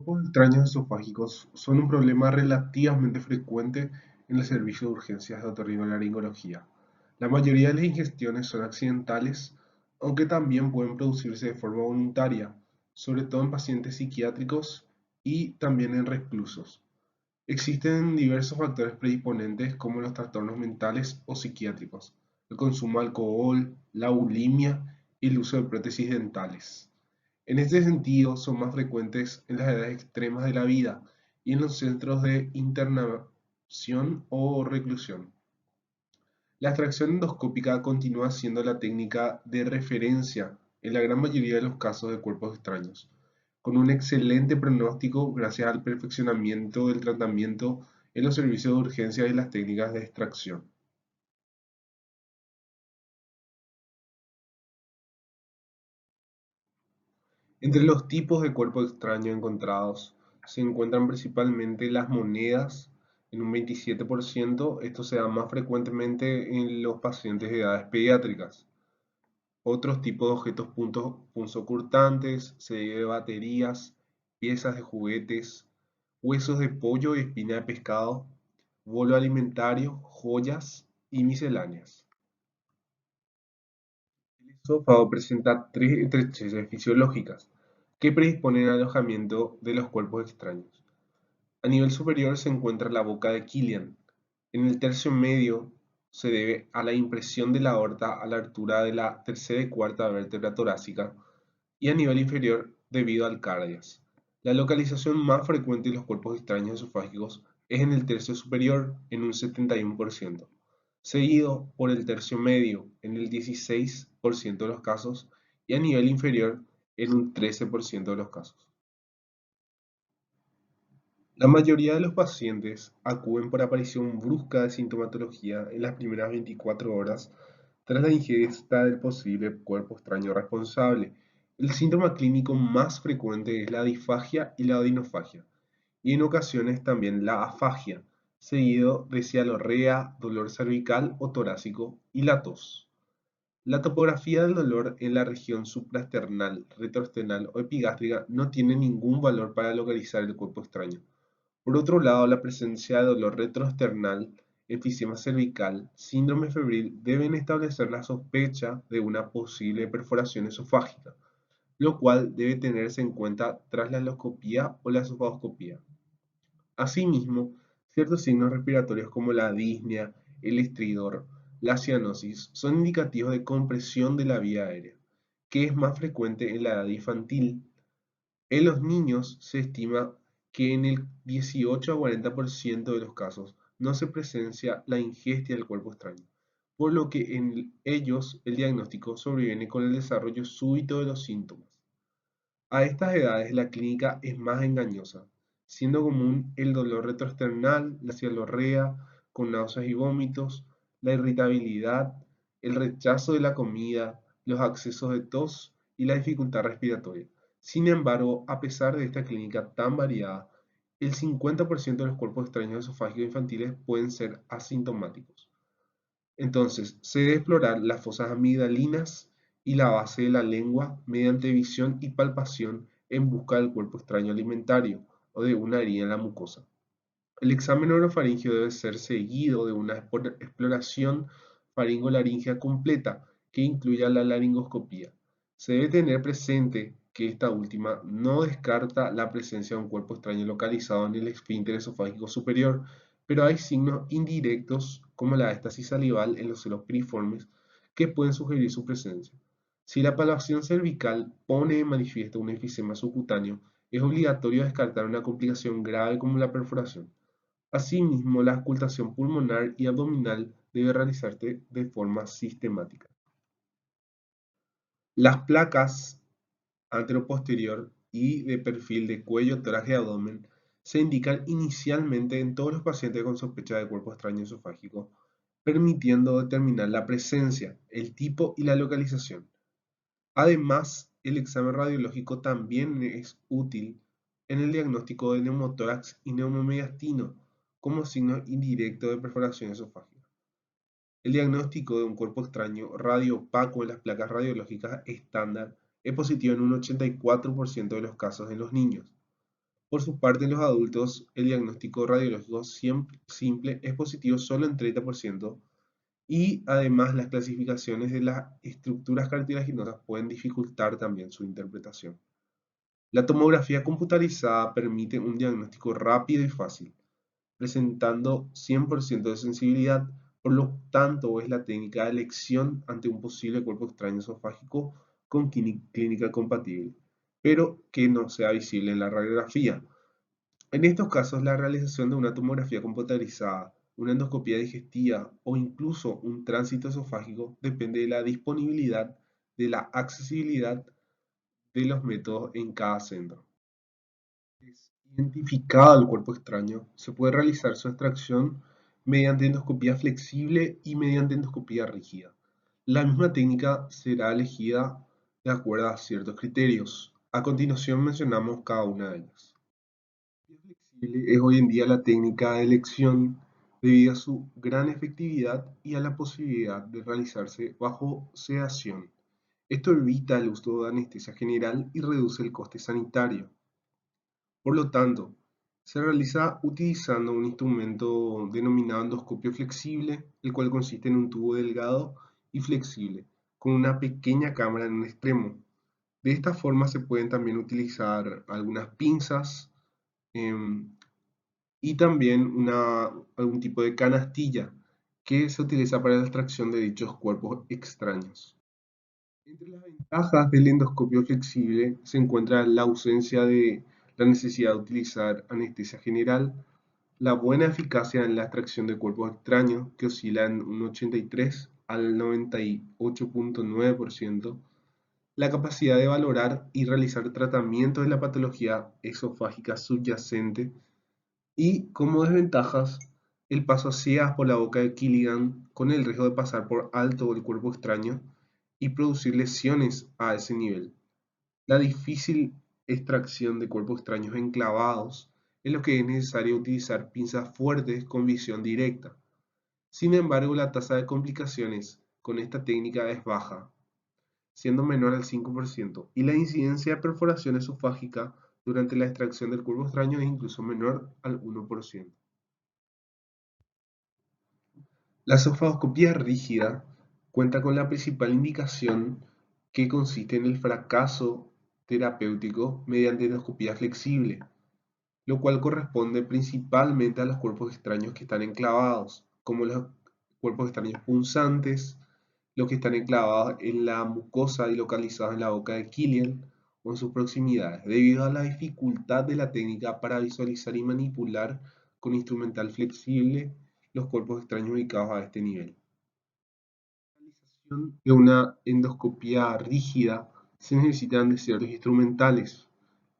Cuerpos extraños esofágicos son un problema relativamente frecuente en el servicio de urgencias de otorrinolaringología. La mayoría de las ingestiones son accidentales, aunque también pueden producirse de forma voluntaria, sobre todo en pacientes psiquiátricos y también en reclusos. Existen diversos factores predisponentes como los trastornos mentales o psiquiátricos, el consumo de alcohol, la bulimia y el uso de prótesis dentales. En este sentido, son más frecuentes en las edades extremas de la vida y en los centros de internación o reclusión. La extracción endoscópica continúa siendo la técnica de referencia en la gran mayoría de los casos de cuerpos extraños, con un excelente pronóstico gracias al perfeccionamiento del tratamiento en los servicios de urgencia y las técnicas de extracción. Entre los tipos de cuerpos extraños encontrados se encuentran principalmente las monedas en un 27%. Esto se da más frecuentemente en los pacientes de edades pediátricas. Otros tipos de objetos punzocortantes, se divide de baterías, piezas de juguetes, huesos de pollo y espina de pescado, bolo alimentario, joyas y misceláneas. El esófago presenta tres estrecheces fisiológicas que predisponen al alojamiento de los cuerpos extraños. A nivel superior se encuentra la boca de Killian. En el tercio medio se debe a la impresión de la aorta a la altura de la tercera y cuarta vértebra torácica y a nivel inferior debido al cardias. La localización más frecuente de los cuerpos extraños esofágicos es en el tercio superior en un 71%, seguido por el tercio medio en el 16% de los casos y a nivel inferior en un 13% de los casos. La mayoría de los pacientes acuden por aparición brusca de sintomatología en las primeras 24 horas tras la ingesta del posible cuerpo extraño responsable. El síntoma clínico más frecuente es la disfagia y la odinofagia, y en ocasiones también la afagia, seguido de cialorrea, dolor cervical o torácico y la tos. La topografía del dolor en la región suprasternal, retroesternal o epigástrica no tiene ningún valor para localizar el cuerpo extraño. Por otro lado, la presencia de dolor retroesternal, enfisema cervical, síndrome febril deben establecer la sospecha de una posible perforación esofágica, lo cual debe tenerse en cuenta tras la endoscopía o la esofagoscopía. Asimismo, ciertos signos respiratorios como la disnea, el estridor, la cianosis son indicativos de compresión de la vía aérea, que es más frecuente en la edad infantil. En los niños se estima que en el 18 a 40% de los casos no se presencia la ingesta del cuerpo extraño, por lo que en ellos el diagnóstico sobreviene con el desarrollo súbito de los síntomas. A estas edades la clínica es más engañosa, siendo común el dolor retroesternal, la cialorrea con náuseas y vómitos, la irritabilidad, el rechazo de la comida, los accesos de tos y la dificultad respiratoria. Sin embargo, a pesar de esta clínica tan variada, el 50% de los cuerpos extraños esofágicos infantiles pueden ser asintomáticos. Entonces, se debe explorar las fosas amigdalinas y la base de la lengua mediante visión y palpación en busca del cuerpo extraño alimentario o de una herida en la mucosa. El examen orofaringio debe ser seguido de una exploración faringolaringea completa que incluya la laringoscopía. Se debe tener presente que esta última no descarta la presencia de un cuerpo extraño localizado en el esfínter esofágico superior, pero hay signos indirectos como la éstasis salival en los senos piriformes que pueden sugerir su presencia. Si la palpación cervical pone de manifiesto un enfisema subcutáneo, es obligatorio descartar una complicación grave como la perforación. Asimismo, la auscultación pulmonar y abdominal debe realizarse de forma sistemática. Las placas anteroposterior y de perfil de cuello, tórax y abdomen se indican inicialmente en todos los pacientes con sospecha de cuerpo extraño esofágico, permitiendo determinar la presencia, el tipo y la localización. Además, el examen radiológico también es útil en el diagnóstico de neumotórax y neumomediastino como signo indirecto de perforación esofágica. El diagnóstico de un cuerpo extraño radioopaco en las placas radiológicas estándar es positivo en un 84% de los casos en los niños. Por su parte, en los adultos, el diagnóstico radiológico simple es positivo solo en 30% y además las clasificaciones de las estructuras cartilaginosas pueden dificultar también su interpretación. La tomografía computarizada permite un diagnóstico rápido y fácil, presentando 100% de sensibilidad, por lo tanto es la técnica de elección ante un posible cuerpo extraño esofágico con clínica compatible, pero que no sea visible en la radiografía. En estos casos, la realización de una tomografía computarizada, una endoscopia digestiva o incluso un tránsito esofágico depende de la disponibilidad, de la accesibilidad de los métodos en cada centro. Identificado el cuerpo extraño, se puede realizar su extracción mediante endoscopía flexible y mediante endoscopía rígida. La misma técnica será elegida de acuerdo a ciertos criterios. A continuación mencionamos cada una de ellas. La endoscopía flexible es hoy en día la técnica de elección debido a su gran efectividad y a la posibilidad de realizarse bajo sedación. Esto evita el uso de anestesia general y reduce el coste sanitario. Por lo tanto, se realiza utilizando un instrumento denominado endoscopio flexible, el cual consiste en un tubo delgado y flexible, con una pequeña cámara en un extremo. De esta forma se pueden también utilizar algunas pinzas em, y también algún tipo de canastilla que se utiliza para la extracción de dichos cuerpos extraños. Entre las ventajas del endoscopio flexible se encuentra la ausencia de la necesidad de utilizar anestesia general, la buena eficacia en la extracción de cuerpos extraños, que oscila en un 83 al 98.9%, la capacidad de valorar y realizar tratamiento de la patología esofágica subyacente y, como desventajas, el paso a ciegas por la boca de Killian con el riesgo de pasar por alto el cuerpo extraño y producir lesiones a ese nivel. La difícil extracción de cuerpos extraños enclavados es lo que es necesario utilizar pinzas fuertes con visión directa. Sin embargo, la tasa de complicaciones con esta técnica es baja, siendo menor al 5%, y la incidencia de perforación esofágica durante la extracción del cuerpo extraño es incluso menor al 1%. La sofoscopía rígida cuenta con la principal indicación, que consiste en el fracaso terapéutico mediante endoscopía flexible, lo cual corresponde principalmente a los cuerpos extraños que están enclavados, como los cuerpos extraños punzantes, los que están enclavados en la mucosa y localizados en la boca de Killian o en sus proximidades, debido a la dificultad de la técnica para visualizar y manipular con instrumental flexible los cuerpos extraños ubicados a este nivel. Para la realización de una endoscopia rígida se necesitan de ciertos instrumentales,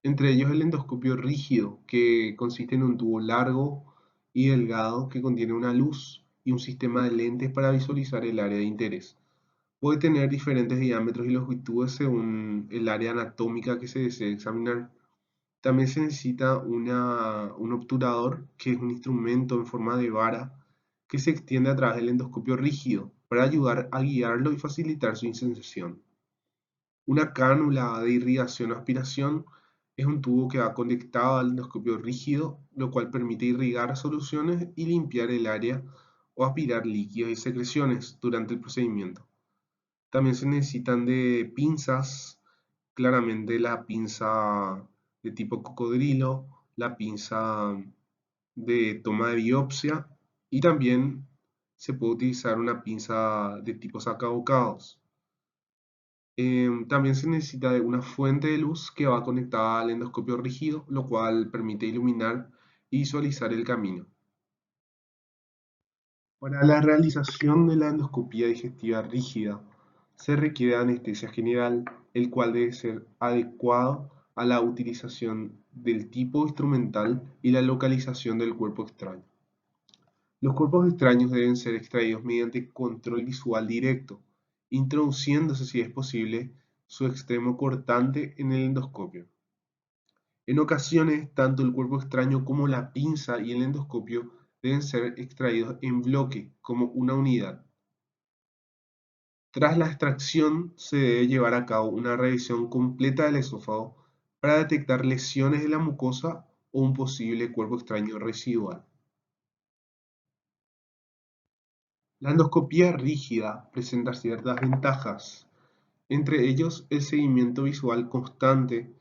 entre ellos el endoscopio rígido, que consiste en un tubo largo y delgado que contiene una luz y un sistema de lentes para visualizar el área de interés. Puede tener diferentes diámetros y longitudes según el área anatómica que se desee examinar. También se necesita un obturador, que es un instrumento en forma de vara que se extiende a través del endoscopio rígido para ayudar a guiarlo y facilitar su inserción. Una cánula de irrigación o aspiración es un tubo que va conectado al endoscopio rígido, lo cual permite irrigar soluciones y limpiar el área o aspirar líquidos y secreciones durante el procedimiento. También se necesitan de pinzas, claramente la pinza de tipo cocodrilo, la pinza de toma de biopsia y también se puede utilizar una pinza de tipo sacabocados. También se necesita de una fuente de luz que va conectada al endoscopio rígido, lo cual permite iluminar y visualizar el camino. Para la realización de la endoscopia digestiva rígida se requiere anestesia general, el cual debe ser adecuado a la utilización del tipo instrumental y la localización del cuerpo extraño. Los cuerpos extraños deben ser extraídos mediante control visual directo, introduciéndose, si es posible, su extremo cortante en el endoscopio. En ocasiones, tanto el cuerpo extraño como la pinza y el endoscopio deben ser extraídos en bloque, como una unidad. Tras la extracción, se debe llevar a cabo una revisión completa del esófago para detectar lesiones de la mucosa o un posible cuerpo extraño residual. La endoscopía rígida presenta ciertas ventajas, entre ellos el seguimiento visual constante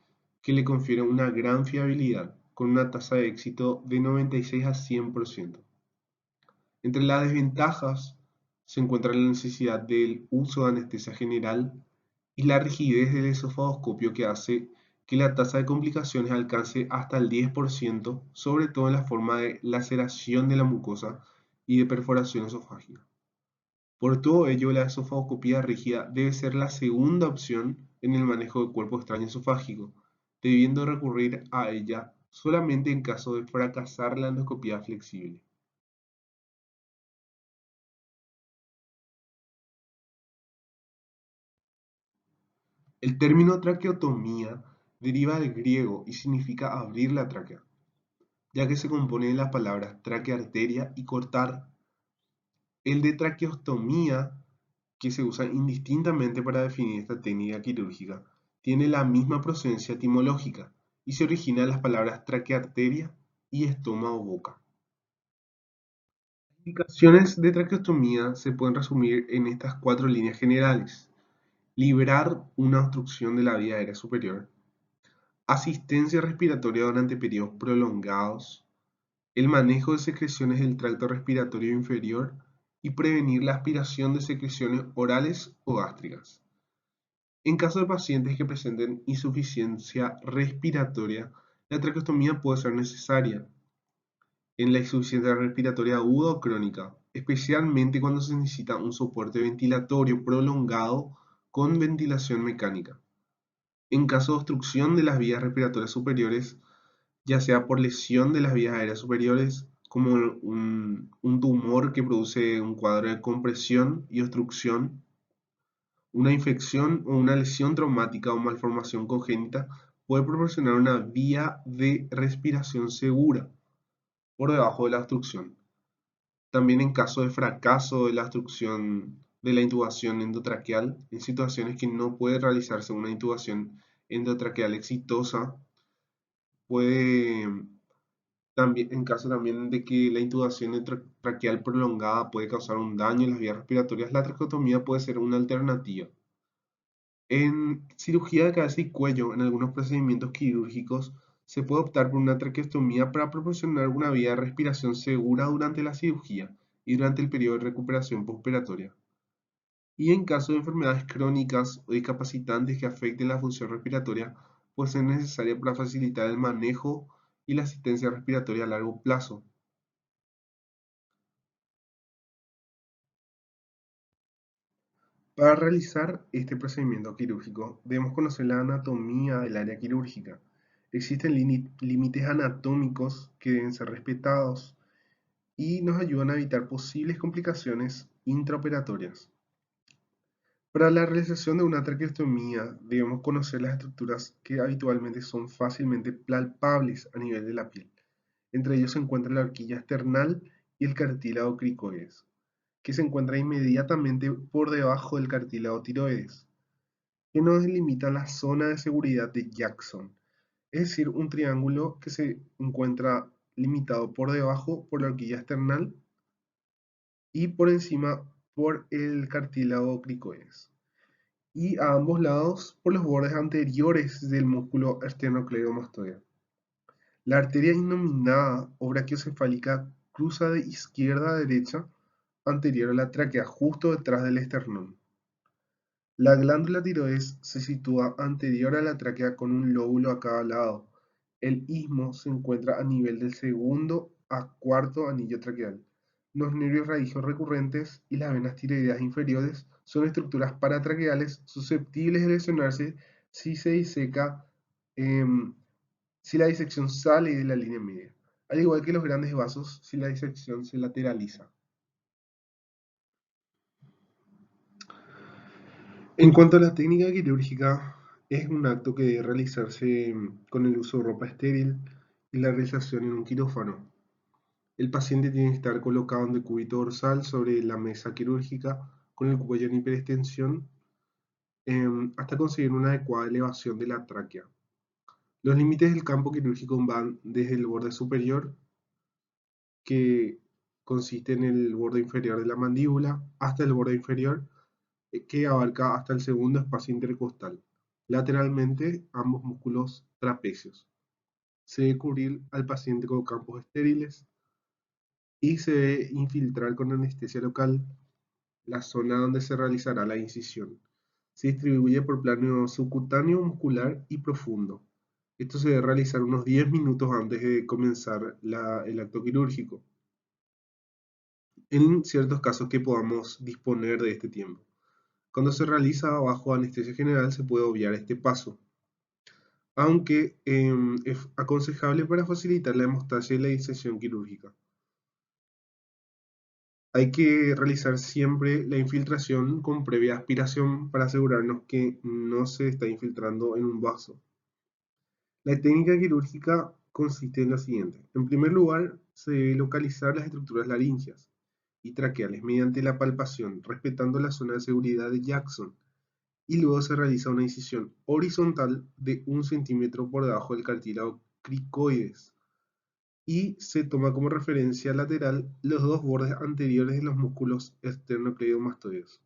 que le confiere una gran fiabilidad, con una tasa de éxito de 96 a 100%. Entre las desventajas se encuentra la necesidad del uso de anestesia general y la rigidez del esofagoscopio que hace que la tasa de complicaciones alcance hasta el 10%, sobre todo en la forma de laceración de la mucosa y de perforación esofágica. Por todo ello, la esofagoscopía rígida debe ser la segunda opción en el manejo de cuerpo extraño esofágico, debiendo recurrir a ella solamente en caso de fracasar la endoscopía flexible. El término traqueotomía deriva del griego y significa abrir la tráquea, ya que se compone de las palabras traquearteria y cortar. El de traqueostomía, que se usa indistintamente para definir esta técnica quirúrgica, tiene la misma procedencia etimológica y se origina de las palabras traquearteria y estómago-boca. Las indicaciones de traqueostomía se pueden resumir en estas cuatro líneas generales: liberar una obstrucción de la vía aérea superior, asistencia respiratoria durante periodos prolongados, el manejo de secreciones del tracto respiratorio inferior y prevenir la aspiración de secreciones orales o gástricas. En caso de pacientes que presenten insuficiencia respiratoria, la traqueostomía puede ser necesaria en la insuficiencia respiratoria aguda o crónica, especialmente cuando se necesita un soporte ventilatorio prolongado con ventilación mecánica. En caso de obstrucción de las vías respiratorias superiores, ya sea por lesión de las vías aéreas superiores, como un tumor que produce un cuadro de compresión y obstrucción, una infección o una lesión traumática o malformación congénita, puede proporcionar una vía de respiración segura por debajo de la obstrucción. También en caso de fracaso de la obstrucción de la intubación endotraqueal, en situaciones que no puede realizarse una intubación endotraqueal exitosa, puede también, en caso también de que la intubación endotraqueal prolongada puede causar un daño en las vías respiratorias, la traqueotomía puede ser una alternativa. En cirugía de cabeza y cuello, en algunos procedimientos quirúrgicos, se puede optar por una traqueostomía para proporcionar una vía de respiración segura durante la cirugía y durante el periodo de recuperación postoperatoria. Y en caso de enfermedades crónicas o discapacitantes que afecten la función respiratoria, puede ser necesaria para facilitar el manejo y la asistencia respiratoria a largo plazo. Para realizar este procedimiento quirúrgico, debemos conocer la anatomía del área quirúrgica. Existen límites anatómicos que deben ser respetados y nos ayudan a evitar posibles complicaciones intraoperatorias. Para la realización de una traqueostomía, debemos conocer las estructuras que habitualmente son fácilmente palpables a nivel de la piel. Entre ellos se encuentra la horquilla esternal y el cartílago cricoides, que se encuentra inmediatamente por debajo del cartílago tiroides, que nos delimita la zona de seguridad de Jackson, es decir, un triángulo que se encuentra limitado por debajo por la horquilla esternal y por encima por el cartílago cricoides, y a ambos lados por los bordes anteriores del músculo esternocleidomastoideo. La arteria innominada o brachiocefálica cruza de izquierda a derecha anterior a la tráquea, justo detrás del esternón. La glándula tiroides se sitúa anterior a la tráquea con un lóbulo a cada lado. El istmo se encuentra a nivel del segundo a cuarto anillo traqueal. Los nervios radios recurrentes y las venas tiroideas inferiores son estructuras paratraqueales susceptibles de lesionarse si se diseca, em, si la disección sale de la línea media, al igual que los grandes vasos si la disección se lateraliza. En cuanto a la técnica quirúrgica, es un acto que debe realizarse con el uso de ropa estéril y la realización en un quirófano. El paciente tiene que estar colocado en decúbito dorsal sobre la mesa quirúrgica con el cuello en hiperextensión hasta conseguir una adecuada elevación de la tráquea. Los límites del campo quirúrgico van desde el borde superior, que consiste en el borde inferior de la mandíbula, hasta el borde inferior, que abarca hasta el segundo espacio intercostal. Lateralmente, ambos músculos trapecios. Se debe cubrir al paciente con campos estériles y se debe infiltrar con anestesia local la zona donde se realizará la incisión. Se distribuye por plano subcutáneo, muscular y profundo. Esto se debe realizar unos 10 minutos antes de comenzar el acto quirúrgico, en ciertos casos que podamos disponer de este tiempo. Cuando se realiza bajo anestesia general se puede obviar este paso, aunque es aconsejable para facilitar la hemostasia y la disección quirúrgica. Hay que realizar siempre la infiltración con previa aspiración para asegurarnos que no se está infiltrando en un vaso. La técnica quirúrgica consiste en lo siguiente. En primer lugar, se debe localizar las estructuras laríngeas y traqueales mediante la palpación, respetando la zona de seguridad de Jackson, y luego se realiza una incisión horizontal de 1 centímetro por debajo del cartílago cricoides y se toma como referencia lateral los dos bordes anteriores de los músculos esternocleidomastoides.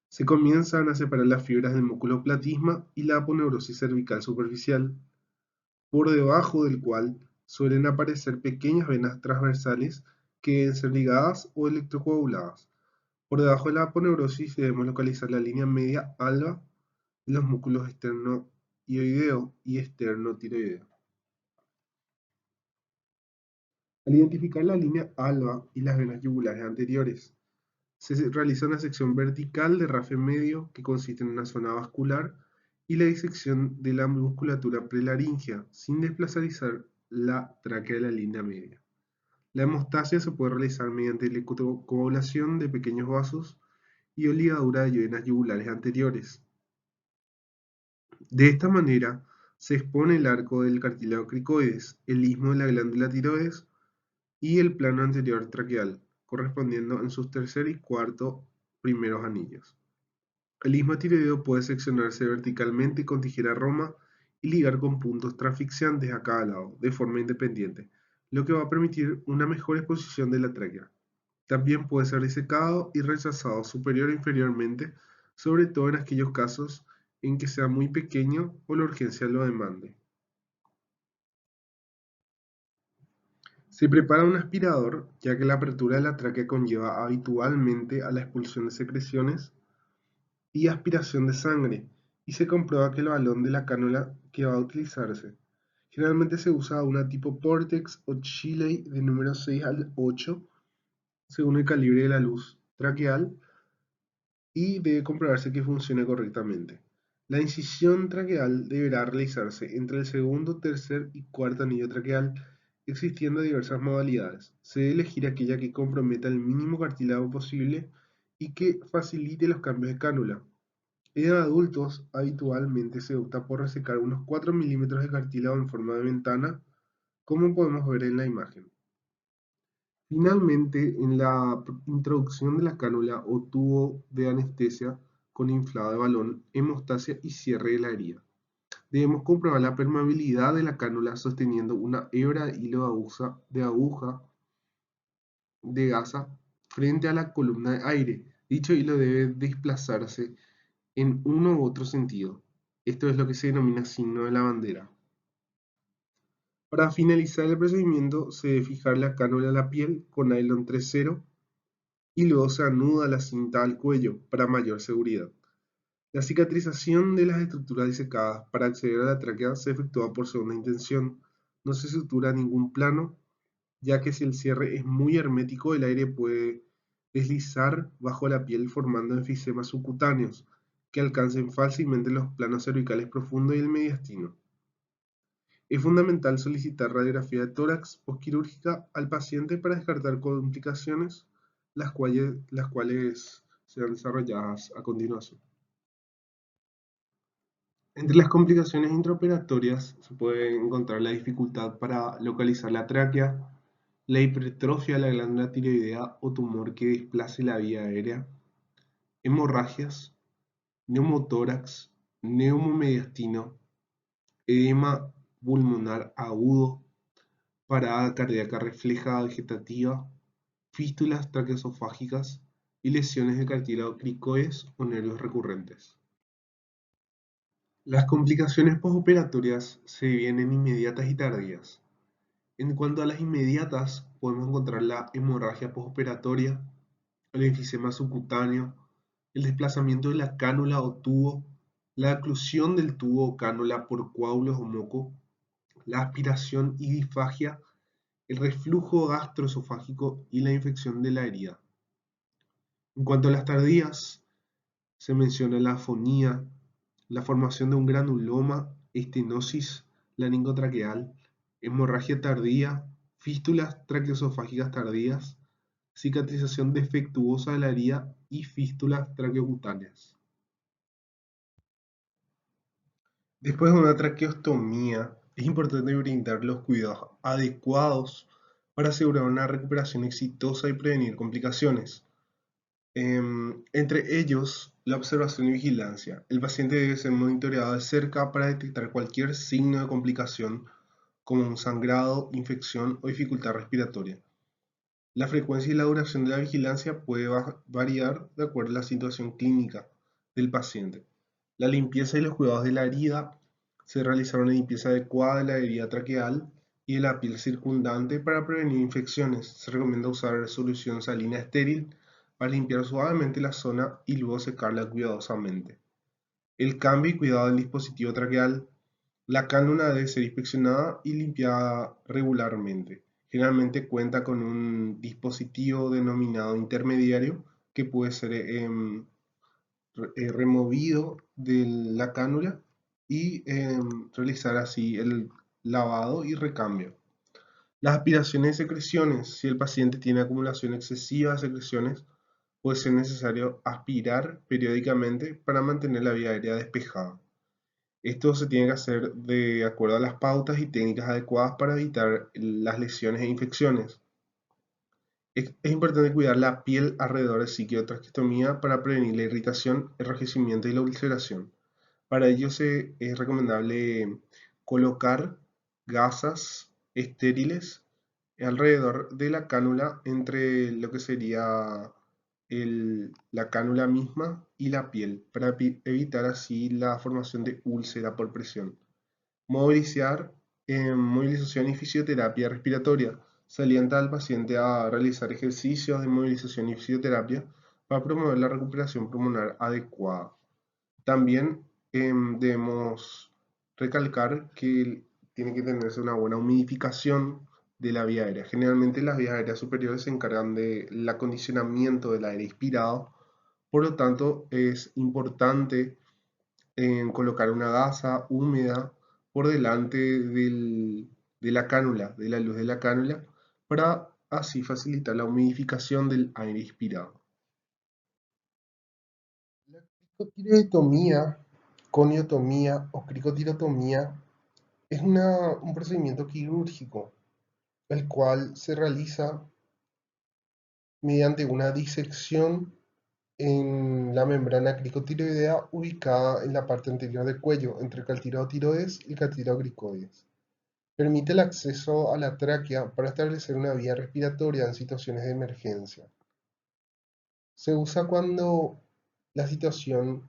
Se comienzan a separar las fibras del músculo platisma y la aponeurosis cervical superficial, por debajo del cual suelen aparecer pequeñas venas transversales que deben ser ligadas o electrocoaguladas. Por debajo de la aponeurosis debemos localizar la línea media alba de los músculos esternoioideo y esternotiroideo. Al identificar la línea alba y las venas yugulares anteriores, se realiza una sección vertical de rafe medio que consiste en una zona vascular y la disección de la musculatura prelaringea sin desplazar la tráquea de la línea media. La hemostasia se puede realizar mediante la coagulación de pequeños vasos y o ligadura de venas yugulares anteriores. De esta manera, se expone el arco del cartílago cricoides, el istmo de la glándula tiroides y el plano anterior traqueal, correspondiendo en sus tercer y cuarto primeros anillos. El istmo tiroideo puede seccionarse verticalmente con tijera roma y ligar con puntos transfixiantes a cada lado, de forma independiente, lo que va a permitir una mejor exposición de la tráquea. También puede ser disecado y rechazado superior e inferiormente, sobre todo en aquellos casos en que sea muy pequeño o la urgencia lo demande. Se prepara un aspirador, ya que la apertura de la tráquea conlleva habitualmente a la expulsión de secreciones y aspiración de sangre, y se comprueba que el balón de la cánula que va a utilizarse. Generalmente se usa una tipo Portex o Chile de número 6 al 8, según el calibre de la luz traqueal, y debe comprobarse que funcione correctamente. La incisión traqueal deberá realizarse entre el segundo, tercer y cuarto anillo traqueal, existiendo diversas modalidades. Se debe elegir aquella que comprometa el mínimo cartílago posible y que facilite los cambios de cánula. En adultos, habitualmente se opta por resecar unos 4 milímetros de cartílago en forma de ventana, como podemos ver en la imagen. Finalmente, en la introducción de la cánula o tubo de anestesia con inflado de balón, hemostasia y cierre de la herida. Debemos comprobar la permeabilidad de la cánula sosteniendo una hebra de hilo de aguja de gasa frente a la columna de aire. Dicho hilo debe desplazarse en uno u otro sentido. Esto es lo que se denomina signo de la bandera. Para finalizar el procedimiento, se debe fijar la cánula a la piel con nylon 3.0 y luego se anuda la cinta al cuello para mayor seguridad. La cicatrización de las estructuras disecadas para acceder a la tráquea se efectúa por segunda intención. No se sutura ningún plano, ya que si el cierre es muy hermético, el aire puede deslizar bajo la piel formando enfisemas subcutáneos que alcancen fácilmente los planos cervicales profundos y el mediastino. Es fundamental solicitar radiografía de tórax postquirúrgica al paciente para descartar complicaciones, las cuales serán desarrolladas a continuación. Entre las complicaciones intraoperatorias se puede encontrar la dificultad para localizar la tráquea, la hipertrofia de la glándula tiroidea o tumor que desplace la vía aérea, hemorragias, neumotórax, neumomediastino, edema pulmonar agudo, parada cardíaca refleja vegetativa, fístulas traqueosofágicas y lesiones de cartílago cricoides o nervios recurrentes. Las complicaciones postoperatorias se vienen inmediatas y tardías. En cuanto a las inmediatas, podemos encontrar la hemorragia postoperatoria, el enfisema subcutáneo, el desplazamiento de la cánula o tubo, la oclusión del tubo o cánula por coágulos o moco, la aspiración y disfagia, el reflujo gastroesofágico y la infección de la herida. En cuanto a las tardías, se menciona la afonía, la formación de un granuloma, estenosis laringotraqueal, hemorragia tardía, fístulas traqueosofágicas tardías, cicatrización defectuosa de la herida y fístulas traqueocutáneas. Después de una traqueostomía, es importante brindar los cuidados adecuados para asegurar una recuperación exitosa y prevenir complicaciones. Entre ellos, la observación y vigilancia. El paciente debe ser monitoreado de cerca para detectar cualquier signo de complicación, como un sangrado, infección o dificultad respiratoria. La frecuencia y la duración de la vigilancia puede variar de acuerdo a la situación clínica del paciente. La limpieza y los cuidados de la herida. Se realizará una limpieza adecuada de la herida traqueal y de la piel circundante para prevenir infecciones. Se recomienda usar solución salina estéril para limpiar suavemente la zona y luego secarla cuidadosamente. El cambio y cuidado del dispositivo traqueal. La cánula debe ser inspeccionada y limpiada regularmente. Generalmente cuenta con un dispositivo denominado intermediario que puede ser removido de la cánula y realizar así el lavado y recambio. Las aspiraciones y secreciones. Si el paciente tiene acumulación excesiva de secreciones, puede ser necesario aspirar periódicamente para mantener la vía aérea despejada. Esto se tiene que hacer de acuerdo a las pautas y técnicas adecuadas para evitar las lesiones e infecciones. Es importante cuidar la piel alrededor de traqueostomía para prevenir la irritación, enrojecimiento y la ulceración. Para ello es recomendable colocar gasas estériles alrededor de la cánula entre lo que sería la cánula misma y la piel para evitar así la formación de úlcera por presión. Movilizar, movilización y fisioterapia respiratoria. Se alienta al paciente a realizar ejercicios de movilización y fisioterapia para promover la recuperación pulmonar adecuada. También debemos recalcar que tiene que tenerse una buena humidificación de la vía aérea. Generalmente las vías aéreas superiores se encargan del acondicionamiento del aire expirado, por lo tanto es importante colocar una gasa húmeda por delante de la cánula, de la luz de la cánula, para así facilitar la humidificación del aire expirado. La cricotirotomía, coniotomía o cricotirotomía es un procedimiento quirúrgico, el cual se realiza mediante una disección en la membrana cricotiroidea ubicada en la parte anterior del cuello, entre el cartílago tiroides y el cartílago cricoides. Permite el acceso a la tráquea para establecer una vía respiratoria en situaciones de emergencia. Se usa cuando la situación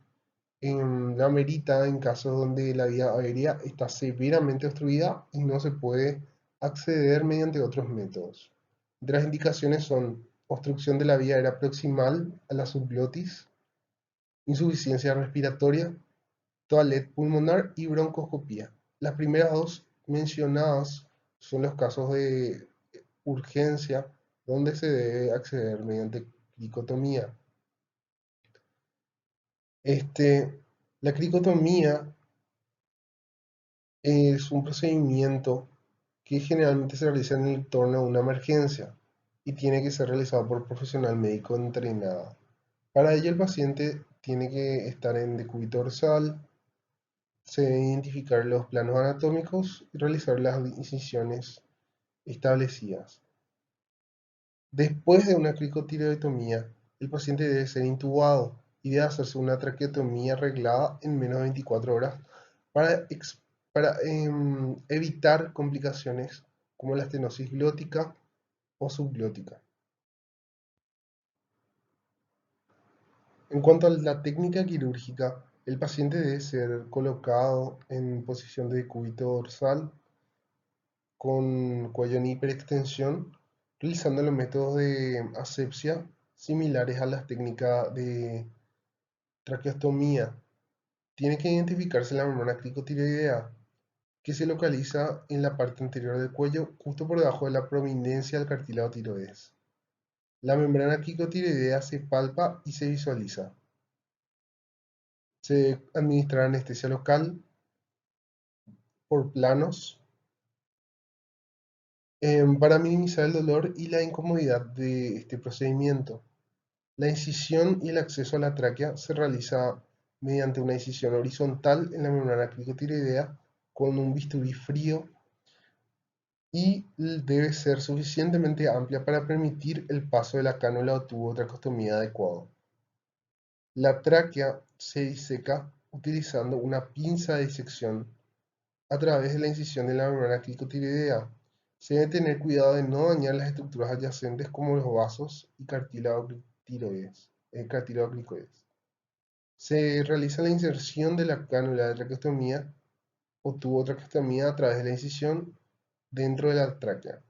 la amerita en casos donde la vía aérea está severamente obstruida y no se puede acceder mediante otros métodos. Entre las indicaciones son obstrucción de la vía aérea proximal a la subglotis, insuficiencia respiratoria, toilette pulmonar y broncoscopía. Las primeras dos mencionadas son los casos de urgencia donde se debe acceder mediante cricotomía. La cricotomía es un procedimiento que generalmente se realiza en el entorno de una emergencia y tiene que ser realizado por un profesional médico entrenado. Para ello el paciente tiene que estar en decúbito dorsal, se deben identificar los planos anatómicos y realizar las incisiones establecidas. Después de una cricotirotomía, el paciente debe ser intubado y debe hacerse una traqueotomía arreglada en menos de 24 horas para para evitar complicaciones como la estenosis glótica o subglótica. En cuanto a la técnica quirúrgica, el paciente debe ser colocado en posición de decúbito dorsal con cuello en hiperextensión, realizando los métodos de asepsia similares a las técnicas de traqueostomía. Tiene que identificarse la membrana cricotiroidea, que se localiza en la parte anterior del cuello, justo por debajo de la prominencia del cartílago tiroides. La membrana cricotiroidea se palpa y se visualiza. Se administra anestesia local por planos para minimizar el dolor y la incomodidad de este procedimiento. La incisión y el acceso a la tráquea se realiza mediante una incisión horizontal en la membrana cricotiroidea con un bisturí frío y debe ser suficientemente amplia para permitir el paso de la cánula o tubo de tracostomía adecuado. La tráquea se diseca utilizando una pinza de disección a través de la incisión de la membrana cricotiroidea. Se debe tener cuidado de no dañar las estructuras adyacentes como los vasos y cartílago cricoides. Se realiza la inserción de la cánula de traqueostomía o tubo de traqueostomía a través de la incisión dentro de la tráquea.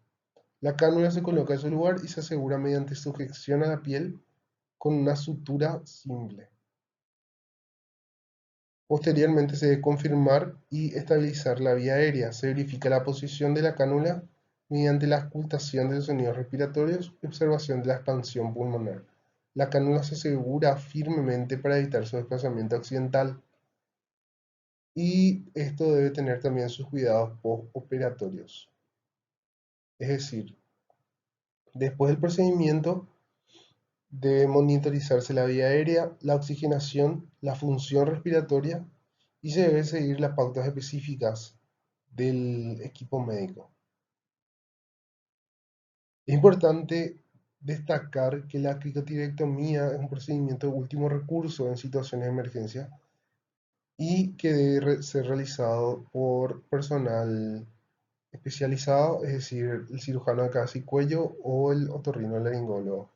La cánula se coloca en su lugar y se asegura mediante sujeción a la piel con una sutura simple. Posteriormente se debe confirmar y estabilizar la vía aérea. Se verifica la posición de la cánula mediante la auscultación de los sonidos respiratorios y observación de la expansión pulmonar. La cánula se asegura firmemente para evitar su desplazamiento accidental y esto debe tener también sus cuidados postoperatorios. Es decir, después del procedimiento debe monitorizarse la vía aérea, la oxigenación, la función respiratoria y se deben seguir las pautas específicas del equipo médico. Es importante destacar que la cricotirectomía es un procedimiento de último recurso en situaciones de emergencia y que debe ser realizado por personal especializado, es decir, el cirujano de cabeza y cuello o el otorrinolaringólogo.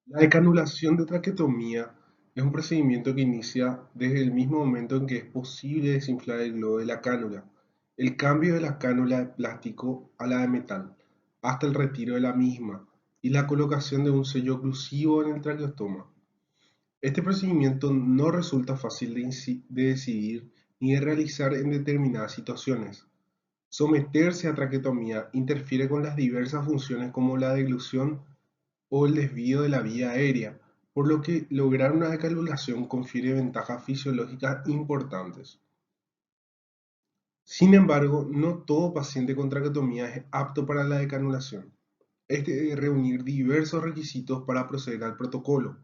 La decanulación de traqueotomía es un procedimiento que inicia desde el mismo momento en que es posible desinflar el globo de la cánula, el cambio de la cánula de plástico a la de metal, hasta el retiro de la misma y la colocación de un sello oclusivo en el traqueostoma. Este procedimiento no resulta fácil de decidir ni de realizar en determinadas situaciones. Someterse a traqueotomía interfiere con las diversas funciones como la deglución o el desvío de la vía aérea, por lo que lograr una decanulación confiere ventajas fisiológicas importantes. Sin embargo, no todo paciente con traqueotomía es apto para la decanulación. Este debe reunir diversos requisitos para proceder al protocolo.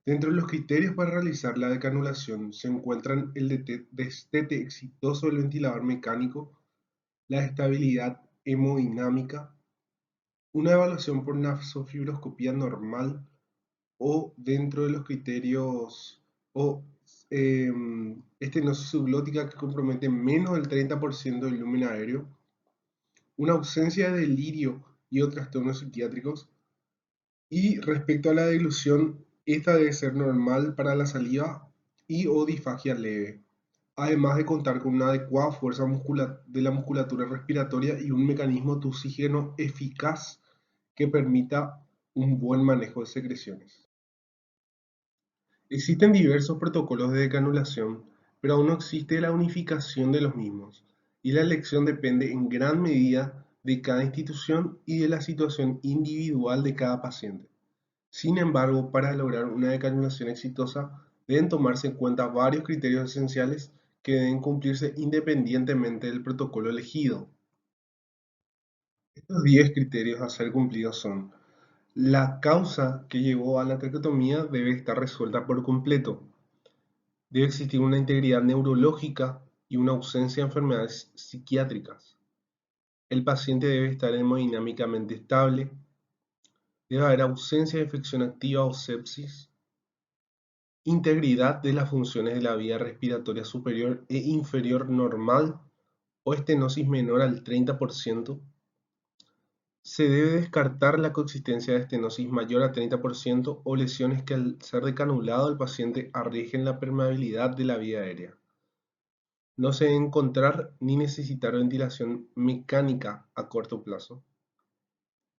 Dentro de los criterios para realizar la decanulación se encuentran el destete exitoso del ventilador mecánico, la estabilidad hemodinámica, una evaluación por nasofibroscopía normal o dentro de los criterios o estenosis subglótica que compromete menos del 30% del lumen aéreo, una ausencia de delirio y otros trastornos psiquiátricos. Y respecto a la deglución, esta debe ser normal para la saliva y o disfagia leve, además de contar con una adecuada fuerza de la musculatura respiratoria y un mecanismo de oxígeno eficaz que permita un buen manejo de secreciones. Existen diversos protocolos de decanulación, pero aún no existe la unificación de los mismos, y la elección depende en gran medida de cada institución y de la situación individual de cada paciente. Sin embargo, para lograr una decanulación exitosa, deben tomarse en cuenta varios criterios esenciales que deben cumplirse independientemente del protocolo elegido. Estos 10 criterios a ser cumplidos son: la causa que llevó a la traqueotomía debe estar resuelta por completo. Debe existir una integridad neurológica y una ausencia de enfermedades psiquiátricas. El paciente debe estar hemodinámicamente estable. Debe haber ausencia de infección activa o sepsis. integridad de las funciones de la vía respiratoria superior e inferior normal o estenosis menor al 30%, se debe descartar la coexistencia de estenosis mayor a 30% o lesiones que al ser decanulado el paciente arriesguen la permeabilidad de la vía aérea. No se debe encontrar ni necesitar ventilación mecánica a corto plazo.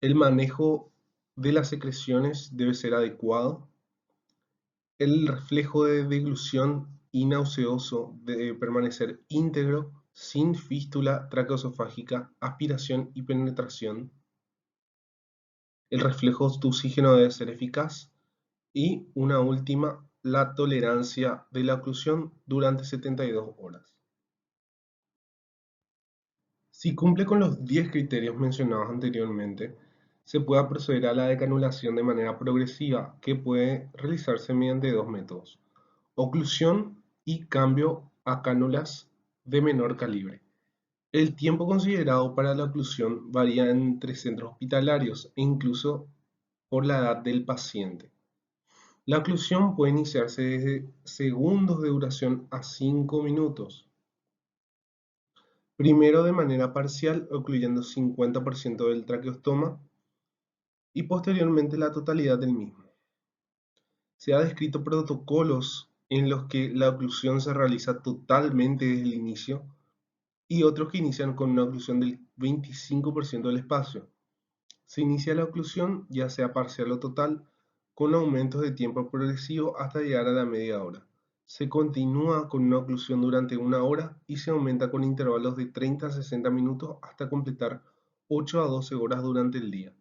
El manejo de las secreciones debe ser adecuado. El reflejo de deglución y nauseoso debe permanecer íntegro, sin fístula traqueosofágica, aspiración y penetración. El reflejo de oxígeno debe ser eficaz. Y una última, la tolerancia de la oclusión durante 72 horas. Si cumple con los 10 criterios mencionados anteriormente, se puede proceder a la decanulación de manera progresiva, que puede realizarse mediante dos métodos: oclusión y cambio a cánulas de menor calibre. El tiempo considerado para la oclusión varía entre centros hospitalarios e incluso por la edad del paciente. La oclusión puede iniciarse desde segundos de duración a 5 minutos. Primero de manera parcial, ocluyendo 50% del traqueostoma y posteriormente la totalidad del mismo. Se han descrito protocolos en los que la oclusión se realiza totalmente desde el inicio y otros que inician con una oclusión del 25% del espacio. Se inicia la oclusión, ya sea parcial o total, con aumentos de tiempo progresivo hasta llegar a la media hora. Se continúa con una oclusión durante una hora y se aumenta con intervalos de 30 a 60 minutos hasta completar 8 a 12 horas durante el día.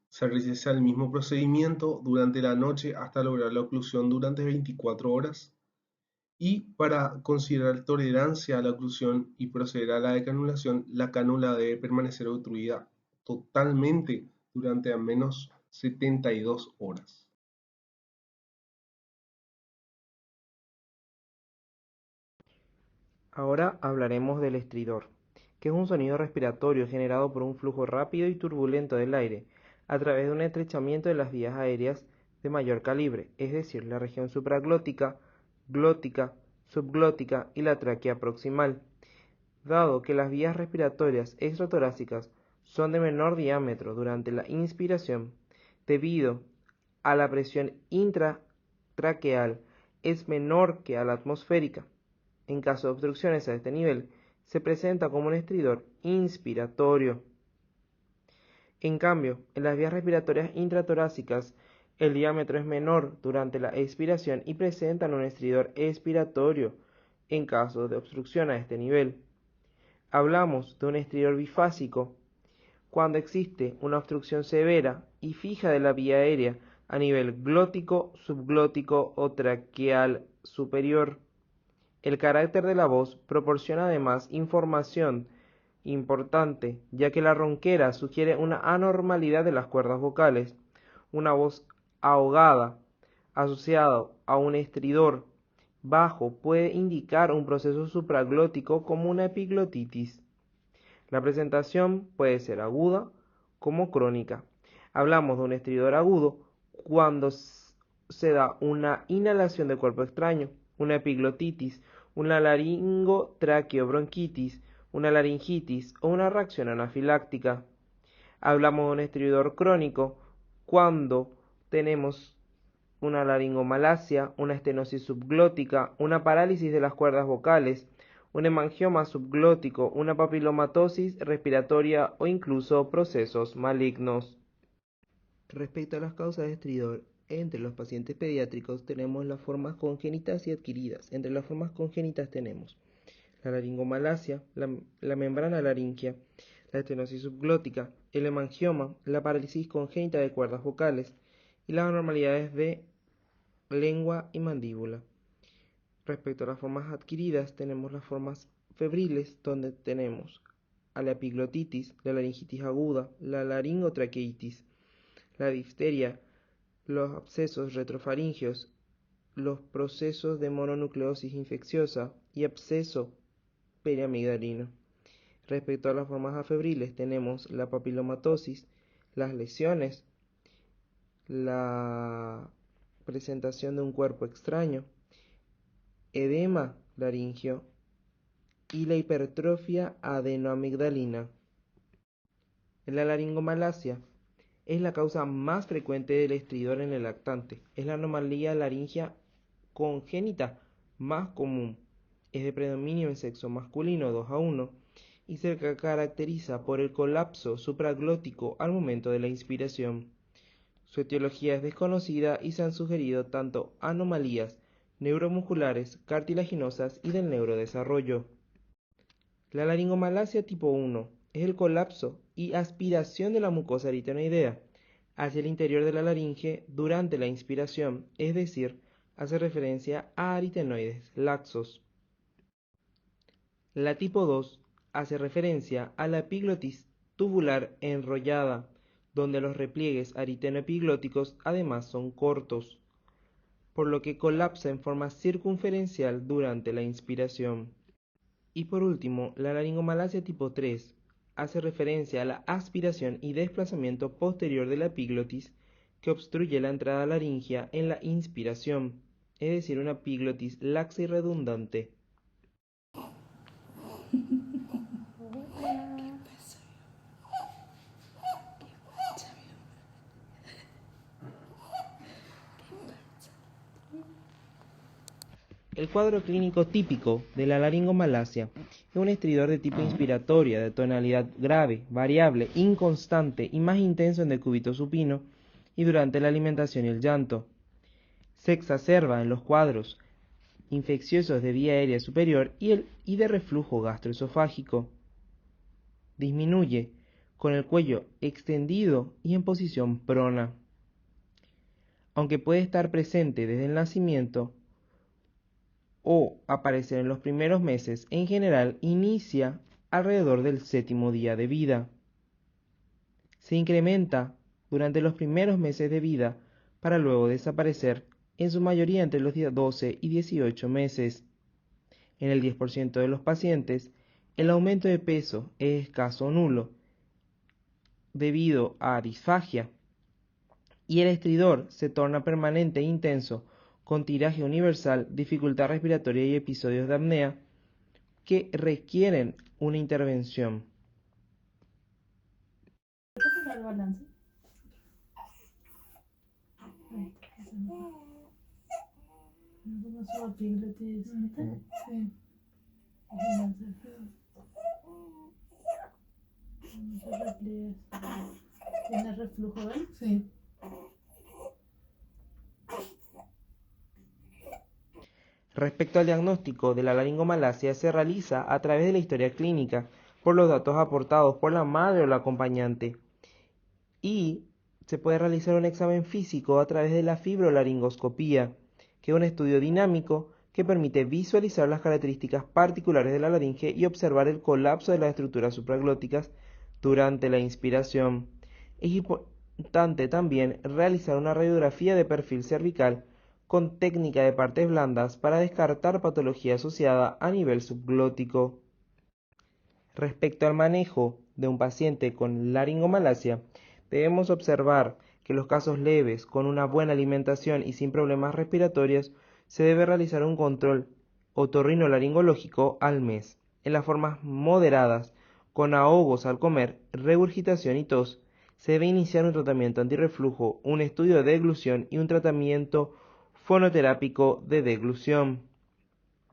Se realiza el mismo procedimiento durante la noche hasta lograr la oclusión durante 24 horas. Y para considerar tolerancia a la oclusión y proceder a la decanulación, la cánula debe permanecer obstruida totalmente durante al menos 72 horas. Ahora hablaremos del estridor, que es un sonido respiratorio generado por un flujo rápido y turbulento del aire a través de un estrechamiento de las vías aéreas de mayor calibre, es decir, la región supraglótica, glótica, subglótica y la tráquea proximal. Dado que las vías respiratorias extratorácicas son de menor diámetro durante la inspiración, debido a la presión intratraqueal es menor que a la atmosférica. En caso de obstrucciones a este nivel, se presenta como un estridor inspiratorio. En cambio, en las vías respiratorias intratorácicas, el diámetro es menor durante la expiración y presentan un estridor expiratorio en caso de obstrucción a este nivel. Hablamos de un estridor bifásico cuando existe una obstrucción severa y fija de la vía aérea a nivel glótico, subglótico o traqueal superior. El carácter de la voz proporciona además información importante, ya que la ronquera sugiere una anormalidad de las cuerdas vocales, una voz ahogada asociada a un estridor bajo puede indicar un proceso supraglótico como una epiglotitis. La presentación puede ser aguda como crónica. Hablamos de un estridor agudo cuando se da una inhalación de cuerpo extraño, una epiglotitis, una laringotraqueobronquitis, una laringitis o una reacción anafiláctica. Hablamos de un estridor crónico cuando tenemos una laringomalacia, una estenosis subglótica, una parálisis de las cuerdas vocales, un hemangioma subglótico, una papilomatosis respiratoria o incluso procesos malignos. Respecto a las causas de estridor, entre los pacientes pediátricos tenemos las formas congénitas y adquiridas. Entre las formas congénitas tenemos la laringomalacia, la membrana laringia, la estenosis subglótica, el hemangioma, la parálisis congénita de cuerdas vocales y las anormalidades de lengua y mandíbula. Respecto a las formas adquiridas, tenemos las formas febriles, donde tenemos a la epiglotitis, la laringitis aguda, la laringotraqueitis, la difteria, los abscesos retrofaringeos, los procesos de mononucleosis infecciosa y absceso periamigdalino. Respecto a las formas afebriles, tenemos la papilomatosis, las lesiones, la presentación de un cuerpo extraño, edema laringio y la hipertrofia adenoamigdalina. La laringomalacia es la causa más frecuente del estridor en el lactante. Es la anomalía laringia congénita más común. Es de predominio en sexo masculino 2:1 y se caracteriza por el colapso supraglótico al momento de la inspiración. Su etiología es desconocida y se han sugerido tanto anomalías neuromusculares, cartilaginosas y del neurodesarrollo. La laringomalacia tipo 1 es el colapso y aspiración de la mucosa aritenoidea hacia el interior de la laringe durante la inspiración, es decir, hace referencia a aritenoides laxos. La tipo 2 hace referencia a la epiglotis tubular enrollada, donde los repliegues aritenoepiglóticos además son cortos, por lo que colapsa en forma circunferencial durante la inspiración. Y por último, la laringomalacia tipo 3 hace referencia a la aspiración y desplazamiento posterior de la epiglotis que obstruye la entrada laringia en la inspiración, es decir, una epiglotis laxa y redundante. El cuadro clínico típico de la laringomalacia es un estridor de tipo inspiratoria, de tonalidad grave, variable, inconstante y más intenso en decúbito supino y durante la alimentación y el llanto. Se exacerba en los cuadros infecciosos de vía aérea superior y de reflujo gastroesofágico. Disminuye con el cuello extendido y en posición prona. Aunque puede estar presente desde el nacimiento o aparecer en los primeros meses, en general inicia alrededor del 7º día de vida. Se incrementa durante los primeros meses de vida para luego desaparecer, en su mayoría entre los días 12 y 18 meses. En el 10% de los pacientes, el aumento de peso es escaso o nulo debido a disfagia y el estridor se torna permanente e intenso con tiraje universal, dificultad respiratoria y episodios de apnea que requieren una intervención. ¿Tiene reflujo, ven? Sí. Respecto al diagnóstico de la laringomalacia, se realiza a través de la historia clínica por los datos aportados por la madre o la acompañante y se puede realizar un examen físico a través de la fibrolaringoscopía, que es un estudio dinámico que permite visualizar las características particulares de la laringe y observar el colapso de las estructuras supraglóticas durante la inspiración. Es importante también realizar una radiografía de perfil cervical con técnica de partes blandas para descartar patología asociada a nivel subglótico. Respecto al manejo de un paciente con laringomalacia, debemos observar que en los casos leves, con una buena alimentación y sin problemas respiratorios, se debe realizar un control otorrinolaringológico al mes. En las formas moderadas, con ahogos al comer, regurgitación y tos, se debe iniciar un tratamiento antirreflujo, un estudio de deglución y un tratamiento fonoterápico de deglución.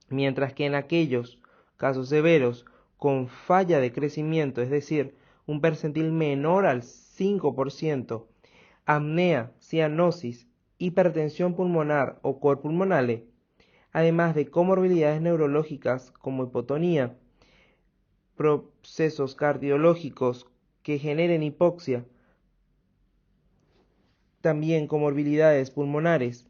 Mientras que en aquellos casos severos con falla de crecimiento, es decir, un percentil menor al 5%, apnea, cianosis, hipertensión pulmonar o cor pulmonale, además de comorbilidades neurológicas como hipotonía, procesos cardiológicos que generen hipoxia, también comorbilidades pulmonares,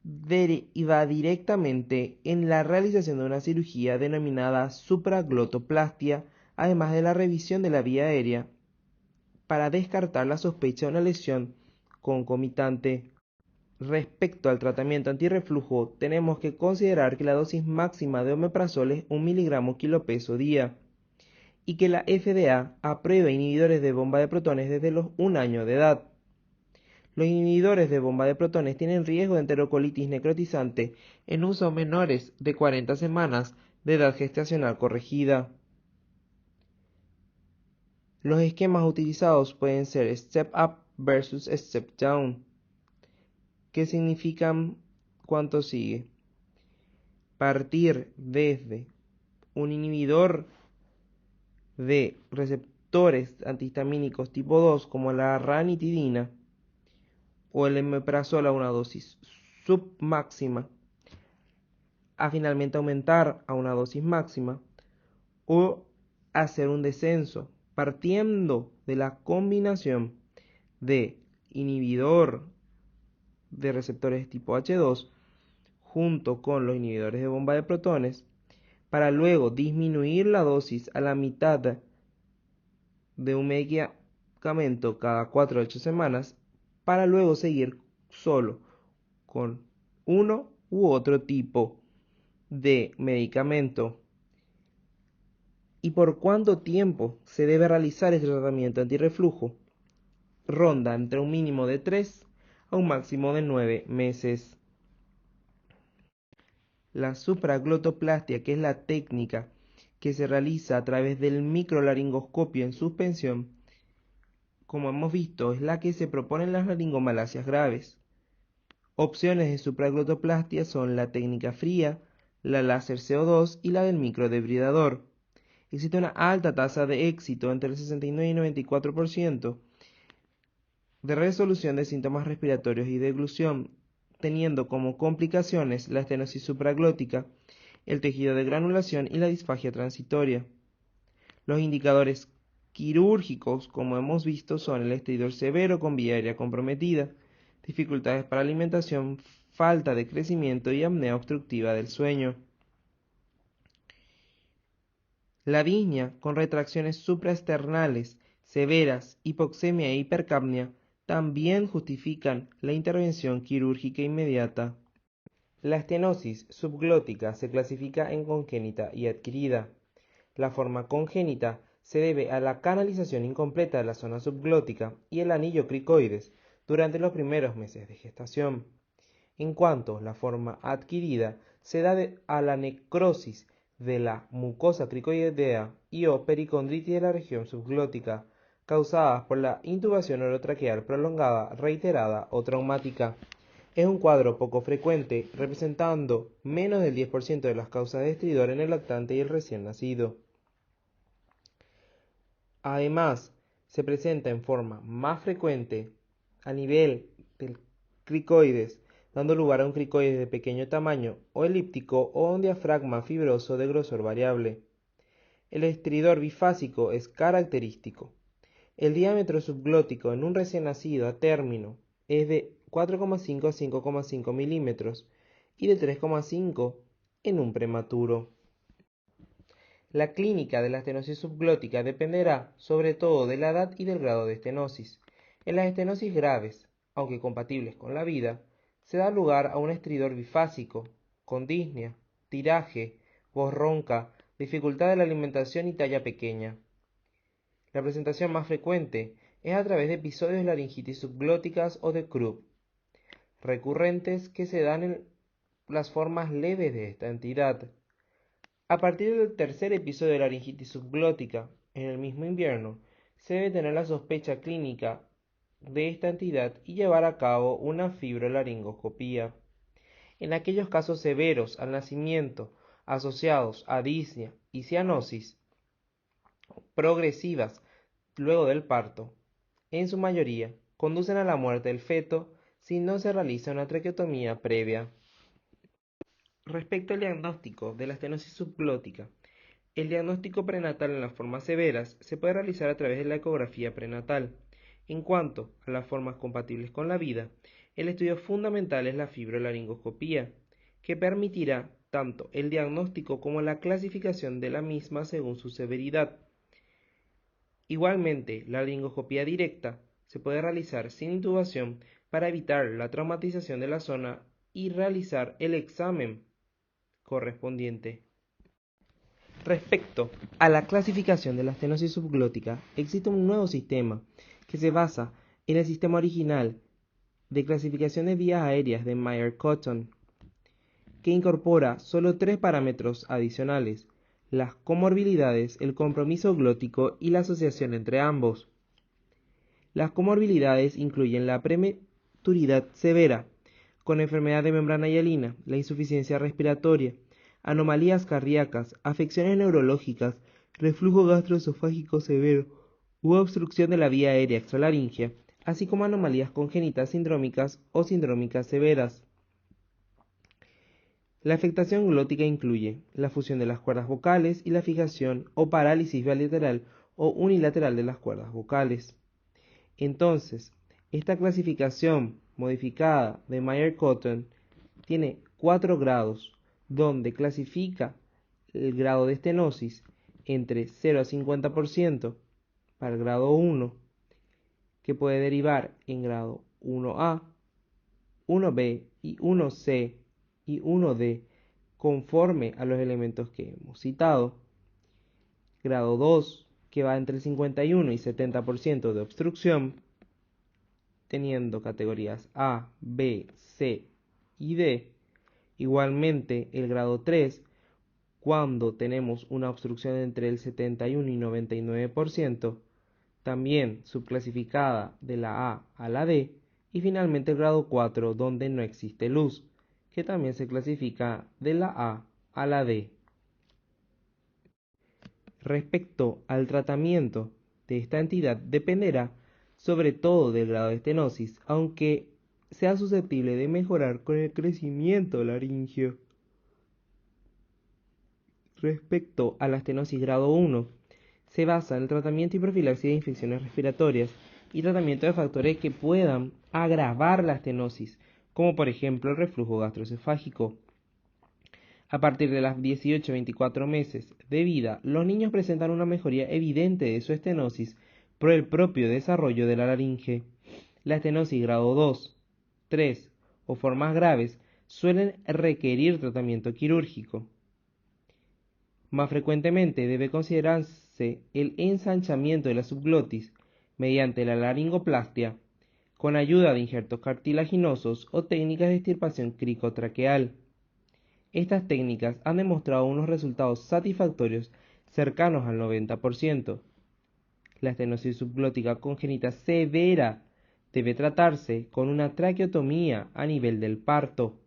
deriva directamente en la realización de una cirugía denominada supraglotoplastia, además de la revisión de la vía aérea para descartar la sospecha de una lesión concomitante. Respecto al tratamiento antirreflujo, tenemos que considerar que la dosis máxima de omeprazol es 1 mg kg día y que la FDA aprueba inhibidores de bomba de protones desde los 1 año de edad. Los inhibidores de bomba de protones tienen riesgo de enterocolitis necrotizante en uso menores de 40 semanas de edad gestacional corregida. Los esquemas utilizados pueden ser Step Up versus Step Down, que significan cuánto sigue. Partir desde un inhibidor de receptores antihistamínicos tipo 2 como la ranitidina o el omeprazol a una dosis submáxima a finalmente aumentar a una dosis máxima o hacer un descenso partiendo de la combinación de inhibidor de receptores tipo H2 junto con los inhibidores de bomba de protones para luego disminuir la dosis a la mitad de un medicamento cada 4 a 8 semanas para luego seguir solo con uno u otro tipo de medicamento. ¿Y por cuánto tiempo se debe realizar este tratamiento antirreflujo? Ronda entre un mínimo de 3 a un máximo de 9 meses. La supraglottoplastia, que es la técnica que se realiza a través del microlaringoscopio en suspensión, como hemos visto, es la que se propone en las laringomalacias graves. Opciones de supraglottoplastia son la técnica fría, la láser CO2 y la del microdebridador. Existe una alta tasa de éxito entre el 69 y 94% de resolución de síntomas respiratorios y de eglusión, teniendo como complicaciones la estenosis supraglótica, el tejido de granulación y la disfagia transitoria. Los indicadores quirúrgicos, como hemos visto, son el estridor severo con vía aérea comprometida, dificultades para alimentación, falta de crecimiento y apnea obstructiva del sueño. La disnea con retracciones supraesternales severas, hipoxemia e hipercapnia también justifican la intervención quirúrgica inmediata. La estenosis subglótica se clasifica en congénita y adquirida. La forma congénita se debe a la canalización incompleta de la zona subglótica y el anillo cricoides durante los primeros meses de gestación. En cuanto la forma adquirida se da a la necrosis de la mucosa cricoidea y o pericondritis de la región subglótica, causadas por la intubación orotraqueal prolongada, reiterada o traumática. Es un cuadro poco frecuente, representando menos del 10% de las causas de estridor en el lactante y el recién nacido. Además, se presenta en forma más frecuente a nivel del cricoides, dando lugar a un cricoides de pequeño tamaño o elíptico o un diafragma fibroso de grosor variable. El estridor bifásico es característico. El diámetro subglótico en un recién nacido a término es de 4,5 a 5,5 milímetros y de 3,5 en un prematuro. La clínica de la estenosis subglótica dependerá sobre todo de la edad y del grado de estenosis. En las estenosis graves, aunque compatibles con la vida, se da lugar a un estridor bifásico, con disnea, tiraje, voz ronca, dificultad de la alimentación y talla pequeña. La presentación más frecuente es a través de episodios de laringitis subglóticas o de Krupp, recurrentes que se dan en las formas leves de esta entidad. A partir del tercer episodio de laringitis subglótica en el mismo invierno, se debe tener la sospecha clínica de esta entidad y llevar a cabo una fibrolaringoscopía. En aquellos casos severos al nacimiento asociados a disnea y cianosis progresivas luego del parto, en su mayoría conducen a la muerte del feto si no se realiza una traqueotomía previa. Respecto al diagnóstico de la estenosis subglótica, el diagnóstico prenatal en las formas severas se puede realizar a través de la ecografía prenatal. En cuanto a las formas compatibles con la vida, el estudio fundamental es la fibrolaringoscopía, que permitirá tanto el diagnóstico como la clasificación de la misma según su severidad. Igualmente, la laringoscopía directa se puede realizar sin intubación para evitar la traumatización de la zona y realizar el examen correspondiente. Respecto a la clasificación de la estenosis subglótica, existe un nuevo sistema que se basa en el sistema original de clasificación de vías aéreas de Mayer-Cotton, que incorpora solo 3 parámetros adicionales: las comorbilidades, el compromiso glótico y la asociación entre ambos. Las comorbilidades incluyen la prematuridad severa, con enfermedad de membrana hialina, la insuficiencia respiratoria, anomalías cardíacas, afecciones neurológicas, reflujo gastroesofágico severo u obstrucción de la vía aérea extralaringea, así como anomalías congénitas sindrómicas o sindrómicas severas. La afectación glótica incluye la fusión de las cuerdas vocales y la fijación o parálisis bilateral o unilateral de las cuerdas vocales. Entonces, esta clasificación modificada de Mayer-Cotton tiene 4 grados, donde clasifica el grado de estenosis entre 0 a 50% para el grado 1, que puede derivar en grado 1A, 1B y 1C y 1D conforme a los elementos que hemos citado. Grado 2, que va entre el 51 y 70% de obstrucción, teniendo categorías A, B, C y D. Igualmente el grado 3, cuando tenemos una obstrucción entre el 71 y 99%, también subclasificada de la A a la D, y finalmente el grado 4, donde no existe luz, que también se clasifica de la A a la D. Respecto al tratamiento de esta entidad dependerá sobre todo del grado de estenosis, aunque sea susceptible de mejorar con el crecimiento laríngeo. Respecto a la estenosis grado 1, se basa en el tratamiento y profilaxis de infecciones respiratorias y tratamiento de factores que puedan agravar la estenosis, como por ejemplo el reflujo gastroesofágico. A partir de las 18-24 meses de vida, los niños presentan una mejoría evidente de su estenosis por el propio desarrollo de la laringe. La estenosis grado 2, 3 o formas graves suelen requerir tratamiento quirúrgico. Más frecuentemente debe considerarse el ensanchamiento de la subglotis mediante la laringoplastia, con ayuda de injertos cartilaginosos o técnicas de extirpación cricotraqueal. Estas técnicas han demostrado unos resultados satisfactorios cercanos al 90%. La estenosis subglótica congénita severa debe tratarse con una traqueotomía a nivel del parto.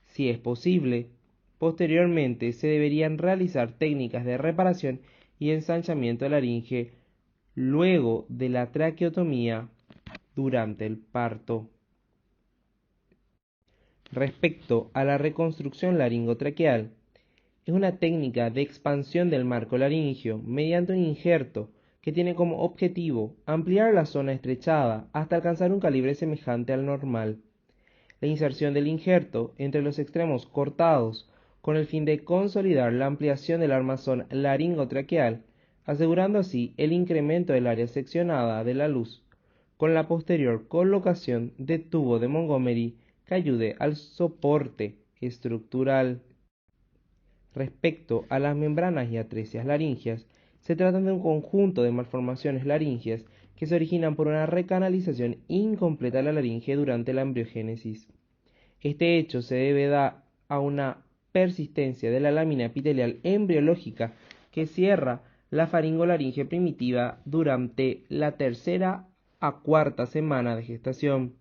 Si es posible, posteriormente se deberían realizar técnicas de reparación y ensanchamiento de la laringe luego de la traqueotomía durante el parto. Respecto a la reconstrucción laringotraqueal, es una técnica de expansión del marco laringio mediante un injerto que tiene como objetivo ampliar la zona estrechada hasta alcanzar un calibre semejante al normal. La inserción del injerto entre los extremos cortados con el fin de consolidar la ampliación del armazón laringotraqueal, asegurando así el incremento del área seccionada de la luz, con la posterior colocación de tubo de Montgomery que ayude al soporte estructural. Respecto a las membranas y atresias laringias, se trata de un conjunto de malformaciones laringias que se originan por una recanalización incompleta de la laringe durante la embriogénesis. Este hecho se debe a una persistencia de la lámina epitelial embriológica que cierra la faringolaringe primitiva durante la tercera a cuarta semana de gestación.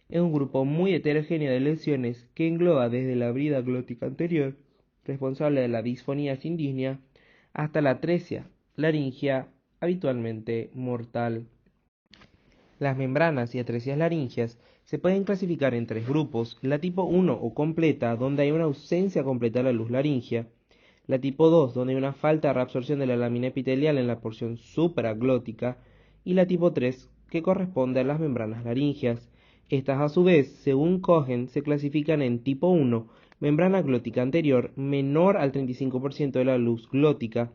Es un grupo muy heterogéneo de lesiones que engloba desde la brida glótica anterior, responsable de la disfonía sindígea, hasta la atresia laringea, habitualmente mortal. Las membranas y atresias laringias se pueden clasificar en 3 grupos: la tipo 1 o completa, donde hay una ausencia completa de la luz laringea; la tipo 2, donde hay una falta de reabsorción de la lámina epitelial en la porción supraglótica; y la tipo 3, que corresponde a las membranas laringias. Estas a su vez, según Cohen, se clasifican en tipo 1, membrana glótica anterior menor al 35% de la luz glótica,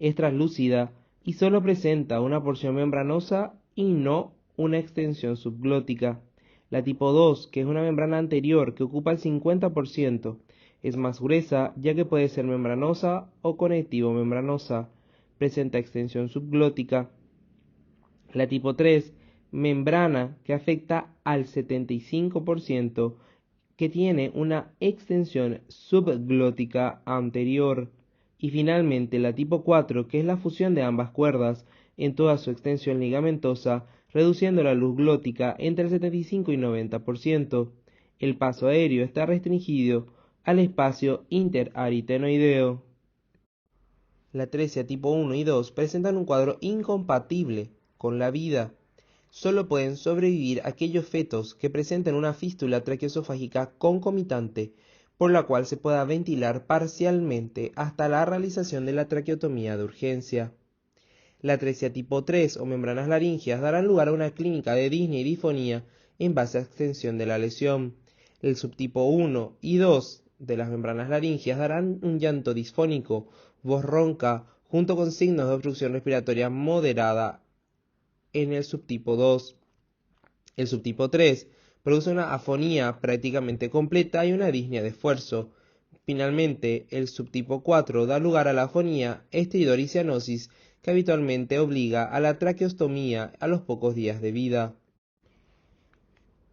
es translúcida y solo presenta una porción membranosa y no una extensión subglótica. La tipo 2, que es una membrana anterior que ocupa el 50%, es más gruesa ya que puede ser membranosa o conectivo membranosa, presenta extensión subglótica. La tipo 3, membrana que afecta al 75%, que tiene una extensión subglótica anterior. Y finalmente la tipo 4, que es la fusión de ambas cuerdas en toda su extensión ligamentosa, reduciendo la luz glótica entre el 75 y 90%. El paso aéreo está restringido al espacio interaritenoideo. La atresia tipo 1 y 2 presentan un cuadro incompatible con la vida. Solo pueden sobrevivir aquellos fetos que presenten una fístula traqueoesofágica concomitante, por la cual se pueda ventilar parcialmente hasta la realización de la traqueotomía de urgencia. La atresia tipo 3 o membranas laringeas darán lugar a una clínica de disnea y disfonía en base a extensión de la lesión. El subtipo 1 y 2 de las membranas laringeas darán un llanto disfónico, voz ronca, junto con signos de obstrucción respiratoria moderada en el subtipo 2. El subtipo 3 produce una afonía prácticamente completa y una disnea de esfuerzo. Finalmente, el subtipo 4 da lugar a la afonía, estridor y cianosis, que habitualmente obliga a la traqueostomía a los pocos días de vida.